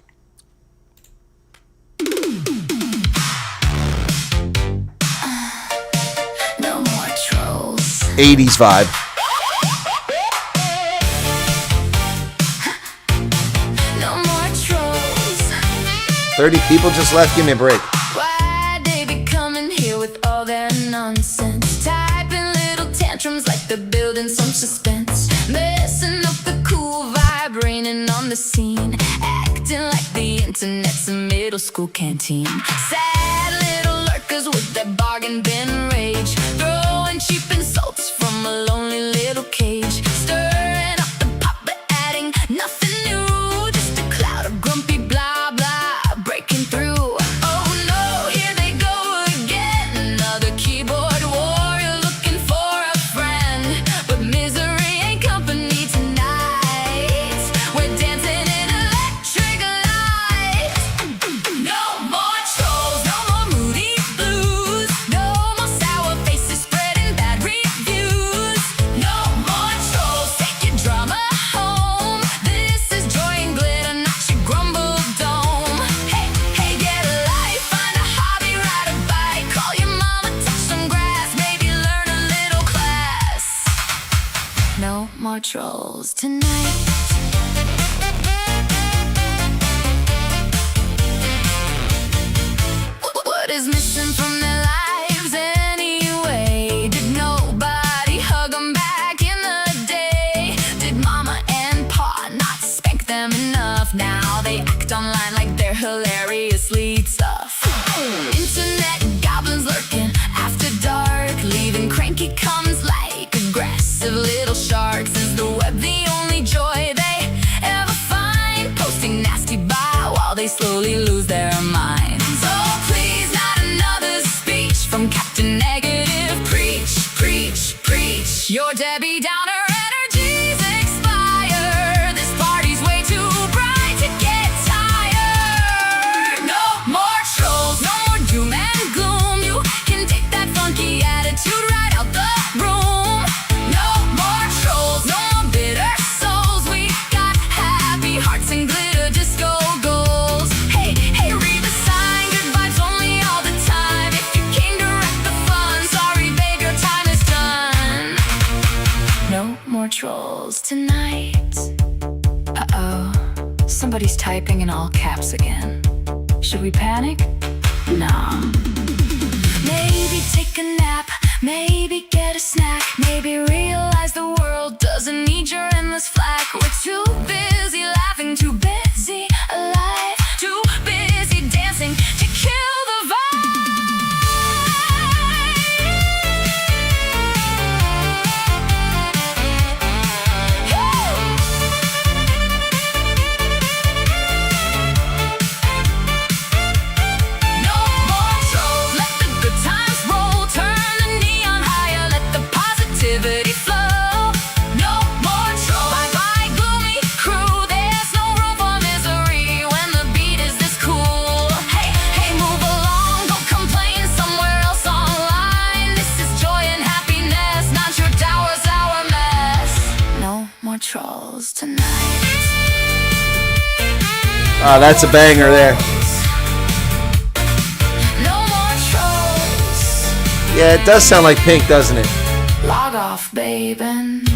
No more trolls. 80s vibe. No more trolls. 30 people just left. Give me a break. Why they be coming here with all their nonsense? Typing little tantrums like they're building some suspense. Messing up the cool vibe, raining on the scene. Acting like the internet's a middle school canteen. Sad little lurkers with their bargain bin rage. Throwing cheap insults from a lonely little cage. Stirring up the pot but adding nothing new. Just a cloud of grumpy blah blah breaking through. Oh no, here they go again. Another keyboard warrior looking for a friend. But misery ain't company tonight. We're dancing in electric light. No more trolls, no more moody blues. No more sour faces spreading bad reviews. No more trolls, take your drama home. This is joy and glitter, not your grumble dome. Hey, hey, get a life, find a hobby, ride a bike. Call your mama, touch some grass, maybe learn a little class. No more trolls tonight. What is missing from their lives anyway? Did nobody hug them back in the day? Did mama and pa not spank them enough? Now they act online like they're hilariously tough. Internet goblins lurking after dark, leaving cranky comments like aggressive little sharks. Is the web the only joy they ever find? Posting nasty by while they slowly lose their minds. Oh please, not another speech from Captain Negative. Preach, preach, preach. Your Debbie Downer energies expire. This party's way too bright to get tired. No more trolls, no more doom and gloom. You can take that funky attitude right out the room. No more trolls, no more bitter souls. We got happy hearts and glitter disco goals. Hey, hey, read the sign, good vibes only all the time. If you came to wreck the fun, sorry babe, your time is done. No more trolls tonight. Uh-oh, somebody's typing in all caps again. Should we panic? No. Maybe take a nap, maybe get a snack, maybe realize the world doesn't need your endless flack. We're too busy laughing, too busy alive, too busy dancing to kill the No more trolls, let the good times roll. Turn the neon higher, let the positivity flow. No more trolls, bye-bye gloomy crew. There's no room for misery when the beat is this cool. Hey, hey, move along, go complain somewhere else online. This is joy and happiness, not your dour, sour mess. No more trolls tonight. Ah, that's a banger there. No more trolls. Yeah, it does sound like Pink, doesn't it? Log off, babe, and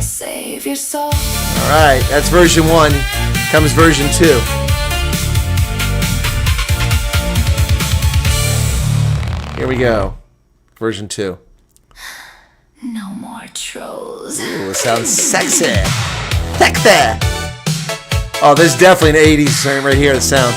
save your soul. All right, that's version 1. Comes version 2. Here we go. Version 2. No more trolls. Ooh, it sounds sexy. Heck there. Oh, there's definitely an 80s right here, the sound.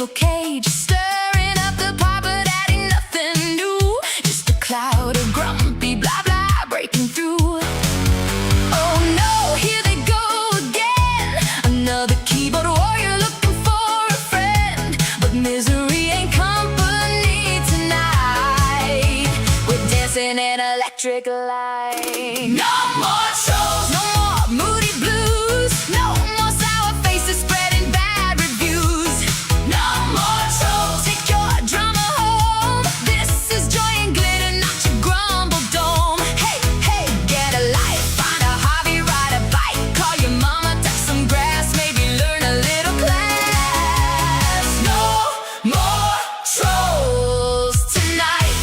little cage, stirring up the pot but adding nothing new. Just a cloud of grumpy blah blah breaking through. Oh no, here they go again, another keyboard warrior looking for a friend. But misery ain't company tonight. We're dancing in electric light. No more trolls, no more moody blues, no more sour faces spreading bad reviews. No more trolls, take your drama home. This is joy and glitter, not your grumble dome. Hey, hey, get a life, find a hobby, ride a bike, call your mama, touch some grass, maybe learn a little class. No more trolls tonight.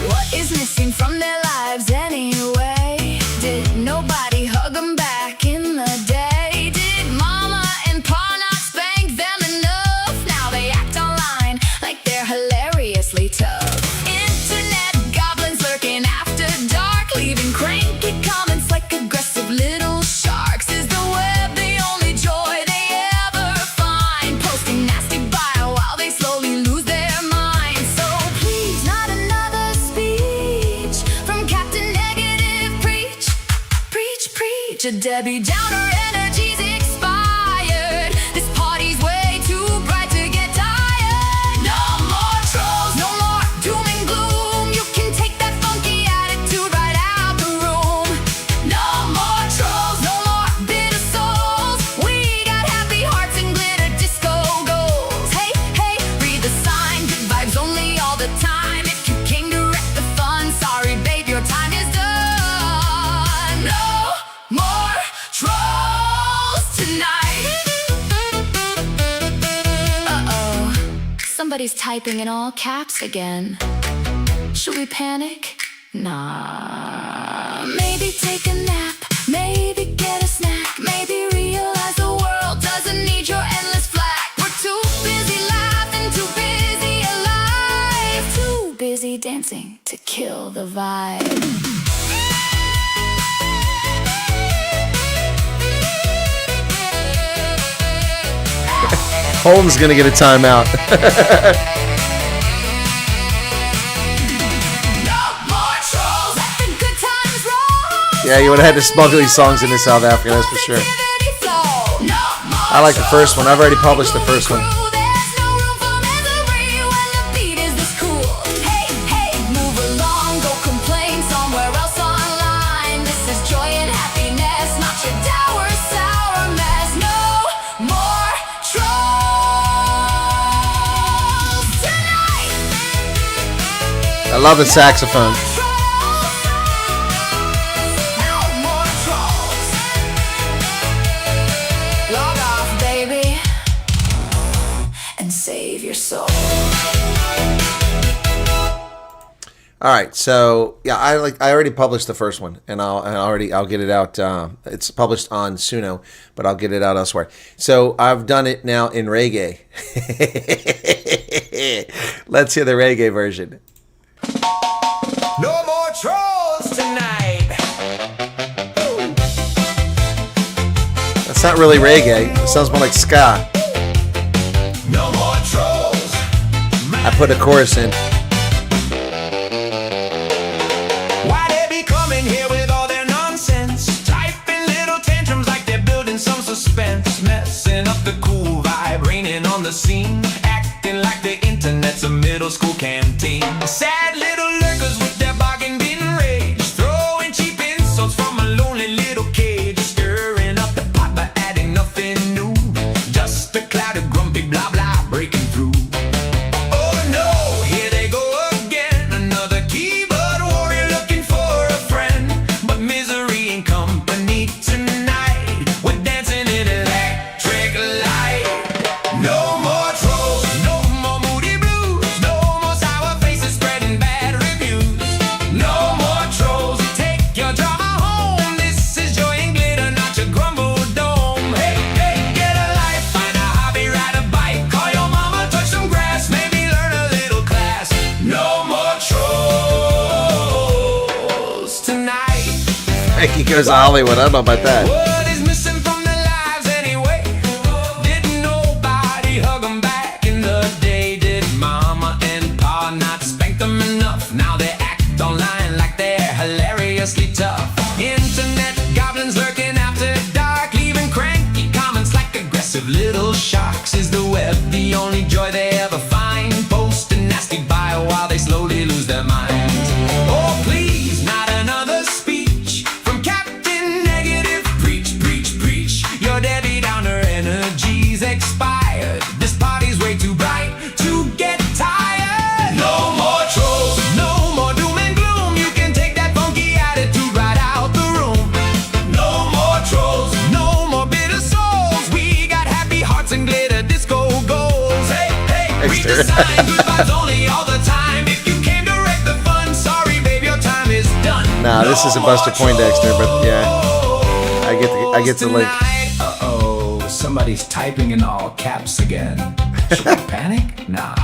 What is missing from their lives anyway? Did nobody hug them back in the day? Did mama and pa not spank them enough? Now they act online like they're hilariously tough. Internet goblins lurking after dark, leaving cranky comments like aggressive little sharks. Is the web the only joy they ever find? Posting nasty bio while they slowly lose their minds. So please, not another speech from Captain Negative. Preach, preach, preach. A Debbie Downer energy's expired. This party's way too bright to get tired. No more trolls, no more doom and gloom. You can take that funky attitude right out the room. No more trolls, no more bitter souls. We got happy hearts and glitter disco goals. Hey, hey, read the sign, good vibes only all the time. If you came to wreck the fun, sorry babe, your time is done. No more trolls tonight. Uh-oh, somebody's typing in all caps again. Should we panic? Nah. Maybe take a nap, maybe get a snack, maybe realize the world doesn't need your endless flack. We're too busy laughing, too busy alive, too busy dancing to kill the vibe. Holmes gonna get a timeout. Yeah, you would have had to smuggle these songs into South Africa, that's for sure. I like the first one. I've already published the first one. I love the saxophone. Log off, baby, and save your soul. All right, so yeah, I already published the first one, and I'll get it out. It's published on Suno, but I'll get it out elsewhere. So I've done it now in reggae. Let's hear the reggae version. No more trolls tonight. That's not really reggae. It sounds more like ska. No more trolls. I put a chorus in. Why they be coming here with all their nonsense? Typing little tantrums like they're building some suspense. Messing up the cool vibe, raining on the scene. Acting like the internet's a middle school canteen. Sad little lurkers with their bargain bin rage. Throwing cheap insults from a lonely little cage. Stirring up the pot by adding nothing new. Just a cloud of grumpy blah blah breaking through. Oh no, here they go again. Another keyboard warrior looking for a friend. But misery ain't company tonight. We're dancing in electric light. No more trolls, no more moody blues, no more sour faces spreading bad reviews. No more trolls, take your drama home. This is joy and glitter, not your grumble dome. Hey, hey, get a life, find a hobby, ride a bike, call your mama, touch some grass, maybe learn a little class. No more trolls tonight. Frankie goes to Hollywood. I don't know about that. What is missing from their lives anyway? Did little sharks. Is the web the only joy they ever find? Post a nasty bio while they slowly lose their minds. Oh please, not another speech from Captain Negative. Preach, preach, preach. Your Debbie Downer energy's expired. This party's way too bright to get tired. No more trolls, no more doom and gloom. You can take that funky attitude right out the room. No more trolls, no more bitter souls. We got happy hearts and glitter disco goals. Hey, hey, read the sign, good vibes only all the time. If you came to wreck the fun, sorry babe, your time is done. Nah, this isn't Buster Poindexter, but yeah, I get the link. Uh-oh, somebody's typing in all caps again. Should we panic? Nah.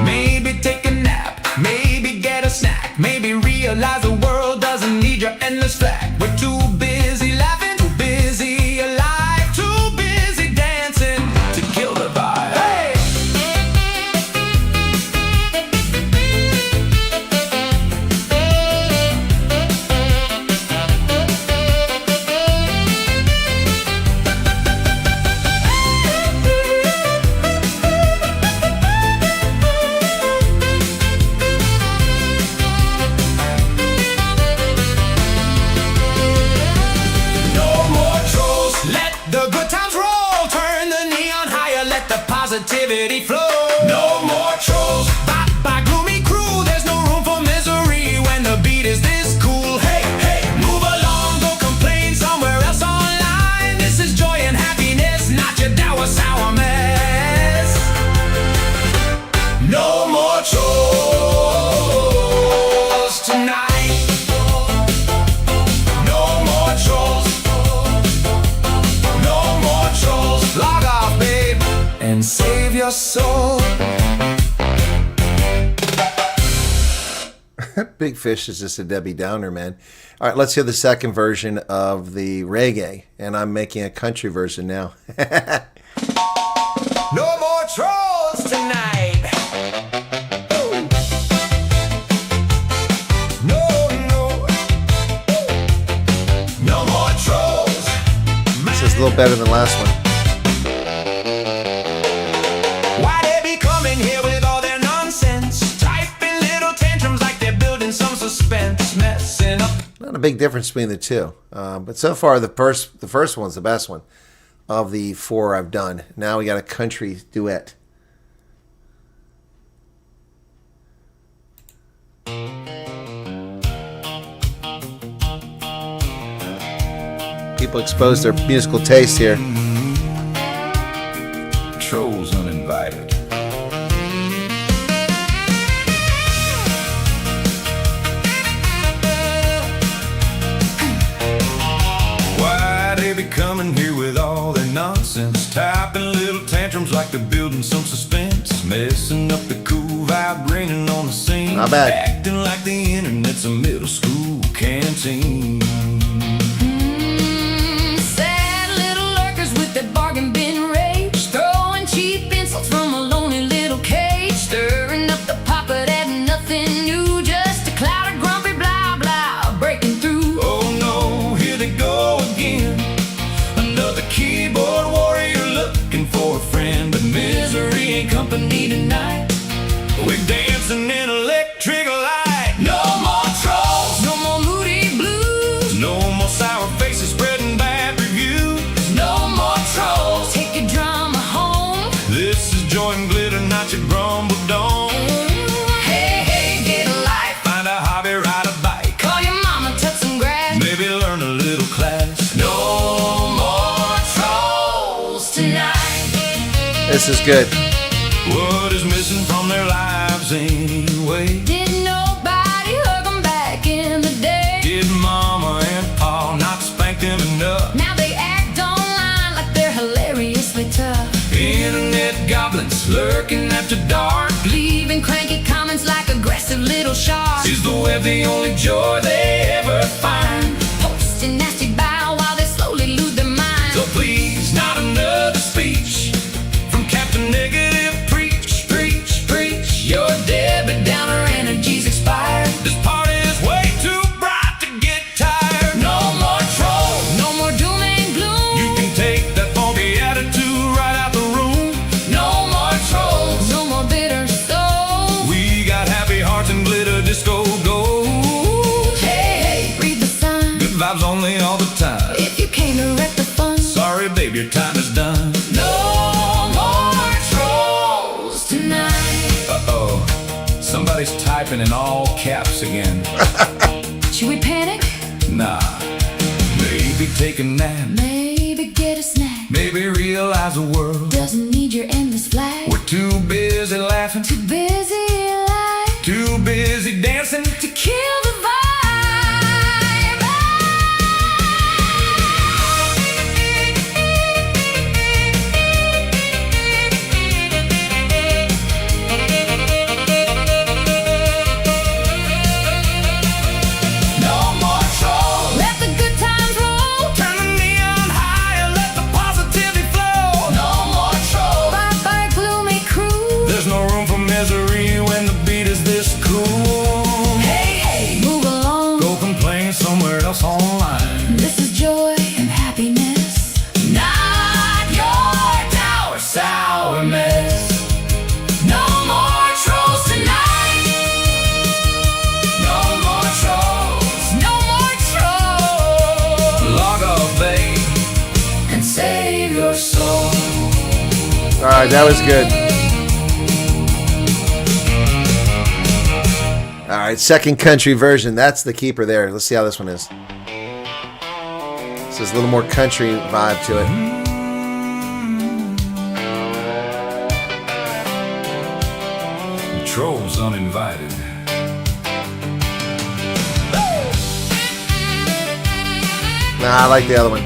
Maybe take a nap, maybe get a snack, maybe realize the world doesn't need your endless flack. We're too busy laughing, too busy alive, too busy dancing to kill the vibe. Hey! Positivity flow. No more trolls. Bye bye gloomy crew. There's no room for misery when the beat is this cool. Hey, hey, move along, go complain somewhere else online. This is joy and happiness, not your dour sour mess. No more trolls tonight. No more trolls. No more trolls. Log off, babe, and save your soul. Big Fish is just a Debbie Downer, man. All right, let's hear the second version of the reggae, and I'm making a country version now. No more trolls tonight. Ooh. No, no. No more trolls. This is a little better than the last one. Why they be coming here with all their nonsense? Typing little tantrums like they're building some suspense, messing up. Not a big difference between the two, but so far the first one's the best one of the four I've done. Now we got a country duet. People expose their musical taste here. Trolls uninvited. Why they be coming here with all their nonsense? Typing little tantrums like they're building some suspense, messing up the cool vibe, raining on the scene. Not bad. Acting like the internet's a middle school canteen. Sad little lurkers with their bargain bin rage, throwing cheap insults from a lonely little cage, stirring up the pot but adding nothing new, just a cloud of grumpy blah blah breaking through. Oh no, here they go again. Another keyboard warrior looking for a friend, but misery ain't company tonight. We're dancing in electric light. No more trolls, No more moody blues, no more sour faces spreading bad reviews. no more trolls. Take your drama home. This is joy and glitter, not your grumble dome. Hey, hey, get a life. Find a hobby, ride a bike, Call your mama, touch some grass. maybe learn a little class. No more Trolls tonight. This is good. What is missing from their lives anyway? Didn't nobody hug 'em back in the day. Did mama and pa not spank them enough? Now they act online like they're hilariously tough. Internet goblins lurking after dark. Leaving cranky comments like aggressive little sharks. Is the web the only joy they ever find? Posting nasty bio while they slowly lose their minds. So please, not another speech from Captain Negative. Preach, preach, preach. Your Debbie Downer energy's expired. This party is way too bright to get tired. No more trolls, No more doom and gloom. you can take that funky attitude right out Somebody's typing in all caps again. Should we panic? Nah. Maybe take a nap. Maybe get a snack. Maybe realize the world Doesn't need your endless flag. we're too busy laughing, Too busy alive too busy dancing to kill the vibe. No more trolls. Let the good times roll. Turn the neon high and let the positivity flow. No more trolls. Bye bye gloomy crew. There's no room for misery when the beat is this cool. Hey, hey, move along. Go complain somewhere else online. This is joy and happiness. Not your dour, sour mess. No more trolls tonight. No more trolls. No more trolls. Log off, babe, and save your soul. All right, that was good. All right, second country version. That's the keeper there. Let's see how this one is. This is a little more country vibe to it. Trolls uninvited. Nah, I like the other one.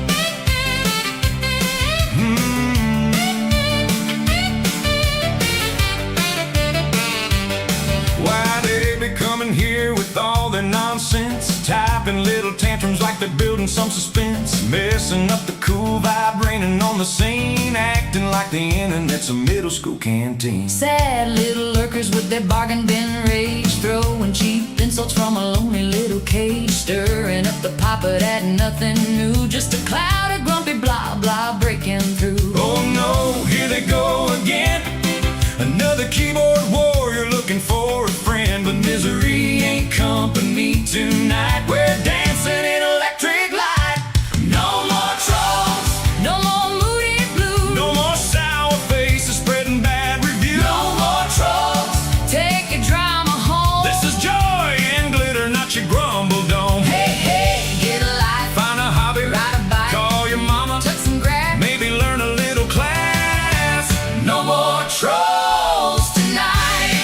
Why they be coming here with all their nonsense? Typing little tantrums like they're building some suspense. Messing up the cool vibe, raining on the scene. Acting like the internet's a middle school canteen. Sad little lurkers with their bargain bin rage, throwing cheap insults from a lonely little cage, stirring up the pot but adding nothing new. Just a cloud of grumpy blah blah breaking through. Oh no, here they go again. Another keyboard warrior looking for a friend, but misery ain't company tonight. We're dancing in electric light. No more trolls. No more moody blue. No more sour faces spreading bad reviews. No more trolls. Take your drama home. This is joy and glitter, not your grumble dome. Hey, hey, get a life. Find a hobby, Ride a bike. call your mama, Touch some grass. maybe learn a little class. No more trolls tonight.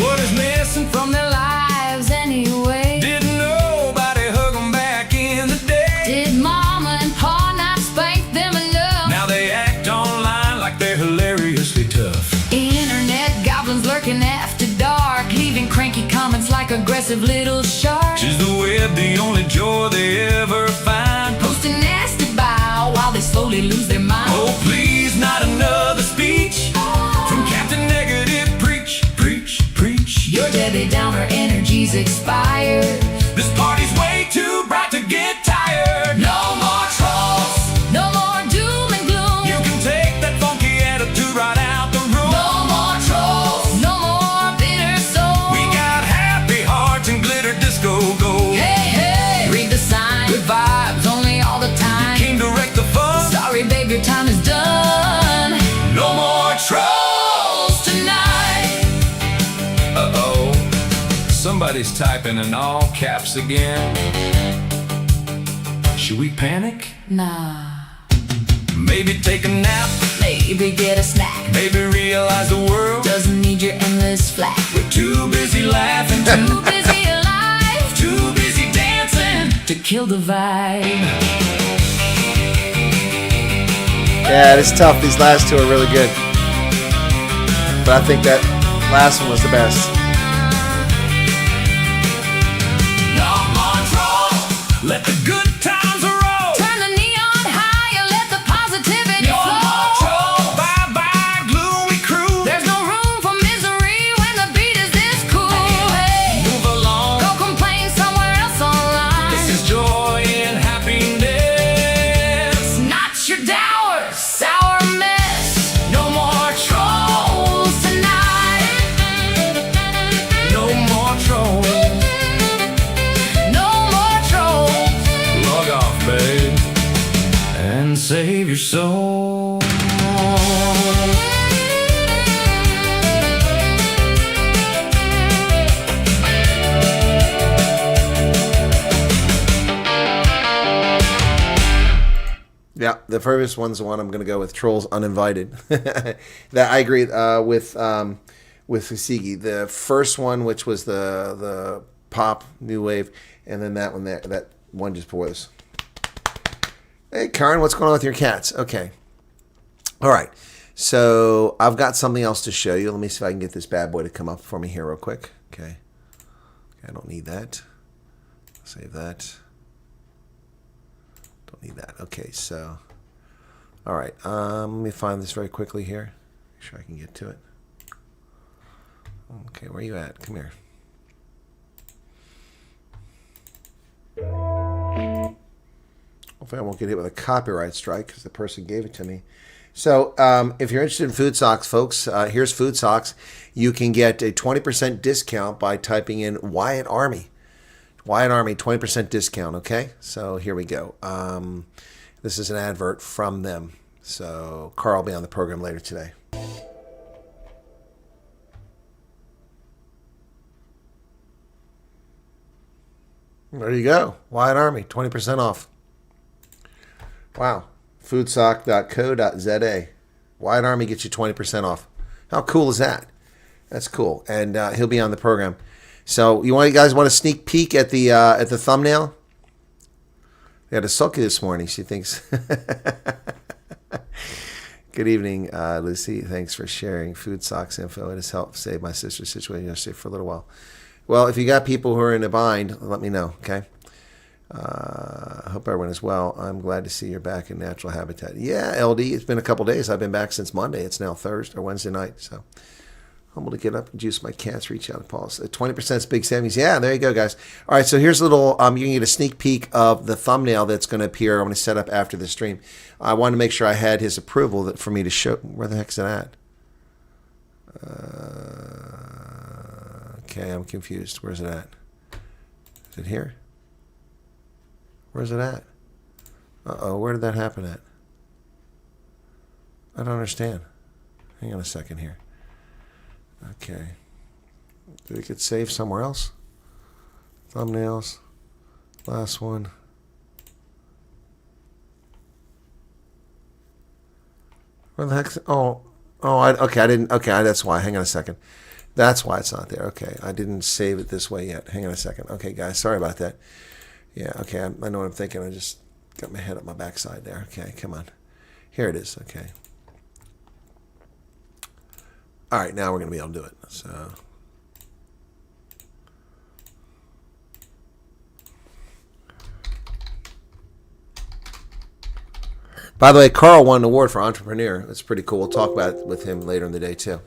What is missing from their Lives anyway. Didn't nobody hug them back in the day. Did mama and pa not spank them enough? Now they act online like they're hilariously tough. Internet goblins lurking after dark, leaving cranky comments like aggressive little sharks. Is the web the only joy they ever find? Posting nasty bow while they slowly lose their mind. Oh please, not another speech from Captain Negative. Preach, preach, preach. Your Debbie Downer energy's expired. This party's way too bright to get tired. No more trolls. No more doom and gloom. You can take that funky attitude right out the room. No more trolls. No more bitter souls. We got happy hearts and glitter disco gold. Hey, hey, read the sign. Good vibes only all the time. Came to wreck the fun. Sorry, babe, your time is done. No more trolls tonight. Uh-oh. Somebody's typing in all caps again. Should we panic? Nah. Maybe take a nap. Maybe get a snack. Maybe realize the world Doesn't need your endless flack. we're too busy laughing, Too busy alive too busy dancing. to kill the vibe. Yeah, it's tough. These last two are really good. But I think that last one was the best. No more trolls. Let the good times roll. Turn the neon high and let the positivity No more flow. trolls. Bye bye gloomy crew. There's no room for misery when the beat is this cool. Hey, Move along. go complain somewhere else online. This is joy and happiness. Not your dour, sour mess. No more trolls tonight. No more trolls. No more trolls. Log off, babe, and save your soul. the first one's the one I'm going to go with. Trolls Uninvited. That I agree with Fushigi. The first one, which was the pop new wave, and then that one there, that one just before this. Hey, Karen, what's going on with your cats? Okay. All right. So I've got something else to show you. Let me see if I can get this bad boy to come up for me here real quick. Okay. I don't need that. Save that. Don't need that. Okay, so. All right. Let me find this very quickly here. Make sure I can get to it. Okay, where are you at? Come here. Hopefully I won't get hit with a copyright strike because the person gave it to me. So if you're interested in food socks, folks, here's food socks. You can get a 20% discount by typing in Wyatt Army. Wyatt Army, 20% discount, okay? So here we go. This is an advert from them. So Carl will be on the program later today. There you go. Wyatt Army, 20% off. Wow. Foodsock.co.za. Wyatt Army gets you 20% off. How cool is that? That's cool. And he'll be on the program. So you guys want a sneak peek at the thumbnail? We had a sulky this morning. She thinks. Good evening, Lucy. Thanks for sharing food socks info. It has helped save my sister's situation yesterday for a little while. Well, if you got people who are in a bind, let me know, okay? I hope everyone is well. I'm glad to see you're back in natural habitat. Yeah, LD, it's been a couple days. I've been back since Monday. It's now Thursday or Wednesday night, so humble to get up and juice my cats. Reach out to Paul. 20% is big savings. Yeah, there you go, guys. All right, so here's a little, you can get a sneak peek of the thumbnail that's going to appear. I'm going to set up after the stream. I wanted to make sure I had his approval for me to show. Where the heck's it at? Okay, I'm confused. Where's it at? Is it here? Where's it at? Uh-oh, where did that happen at? I don't understand. Hang on a second here. Okay. Did it get saved somewhere else? Thumbnails. Last one. Where the heck's it? Okay, I didn't. Okay, that's why. Hang on a second. That's why it's not there. Okay, I didn't save it this way yet. Hang on a second. Okay, guys, sorry about that. Yeah, okay, I know what I'm thinking. I just got my head up my backside there. Okay, come on. Here it is. Okay. All right, now we're going to be able to do it. So, by the way, Carl won an award for entrepreneur. That's pretty cool. We'll talk about it with him later in the day, too.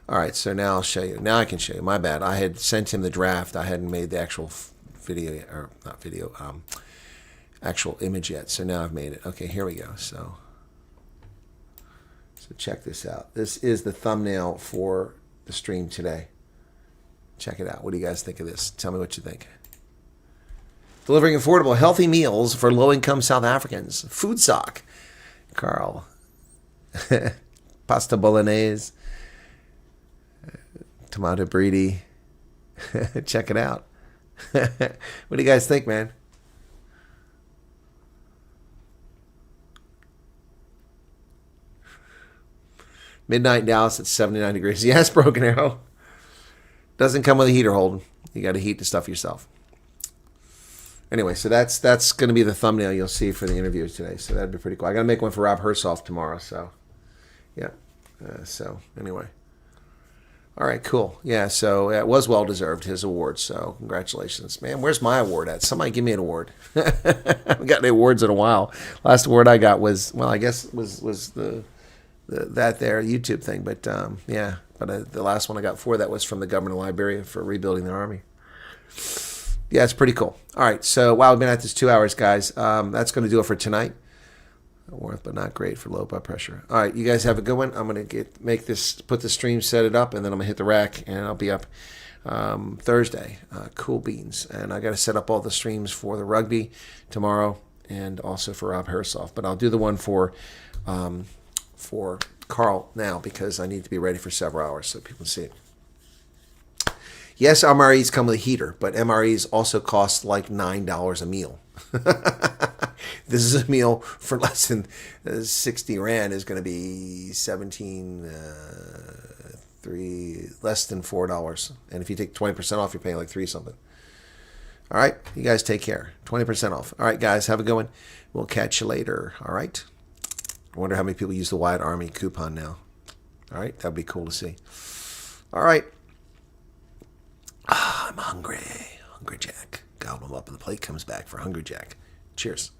All right, so now I'll show you. Now I can show you. My bad. I had sent him the draft. I hadn't made the actual video, or not video, actual image yet. So now I've made it. Okay, here we go. So check this out. This is the thumbnail for the stream today. Check it out. What do you guys think of this? Tell me what you think. Delivering affordable, healthy meals for low-income South Africans. Food sock. Carl. Pasta bolognese. Tomato brie. Check it out. What do you guys think, man? Midnight in Dallas at 79 degrees. Yes, Broken Arrow. Doesn't come with a heater, Holden. You got to heat the stuff yourself. Anyway, so that's going to be the thumbnail you'll see for the interview today. So that'd be pretty cool. I got to make one for Rob Hersoff tomorrow. So, yeah. So anyway. All right, cool. Yeah, so it was well-deserved, his award, so congratulations. Man, where's my award at? Somebody give me an award. I haven't got any awards in a while. Last award I got was, well, I guess was that there YouTube thing, but yeah. But the last one I got for that was from the government of Liberia for rebuilding their army. Yeah, it's pretty cool. All right, so wow, we've been at this 2 hours, guys. That's going to do it for tonight. Worth, but not great for low blood pressure. All right, you guys have a good one. I'm gonna put the stream, set it up, and then I'm gonna hit the rack, and I'll be up Thursday. Cool beans, and I got to set up all the streams for the rugby tomorrow, and also for Rob Hersoff. But I'll do the one for Carl now because I need to be ready for several hours so people can see it. Yes, MREs come with a heater, but MREs also cost like $9 a meal. This is a meal for less than 60 Rand is going to be less than $4. And if you take 20% off, you're paying like $3 something. All right, you guys take care. 20% off. All right, guys, have a good one. We'll catch you later. All right. I wonder how many people use the Wyatt Army coupon now. All right, that'd be cool to see. All right. I'm hungry. Hungry Jack. Gobble him up, and the plate comes back for Hungry Jack. Cheers.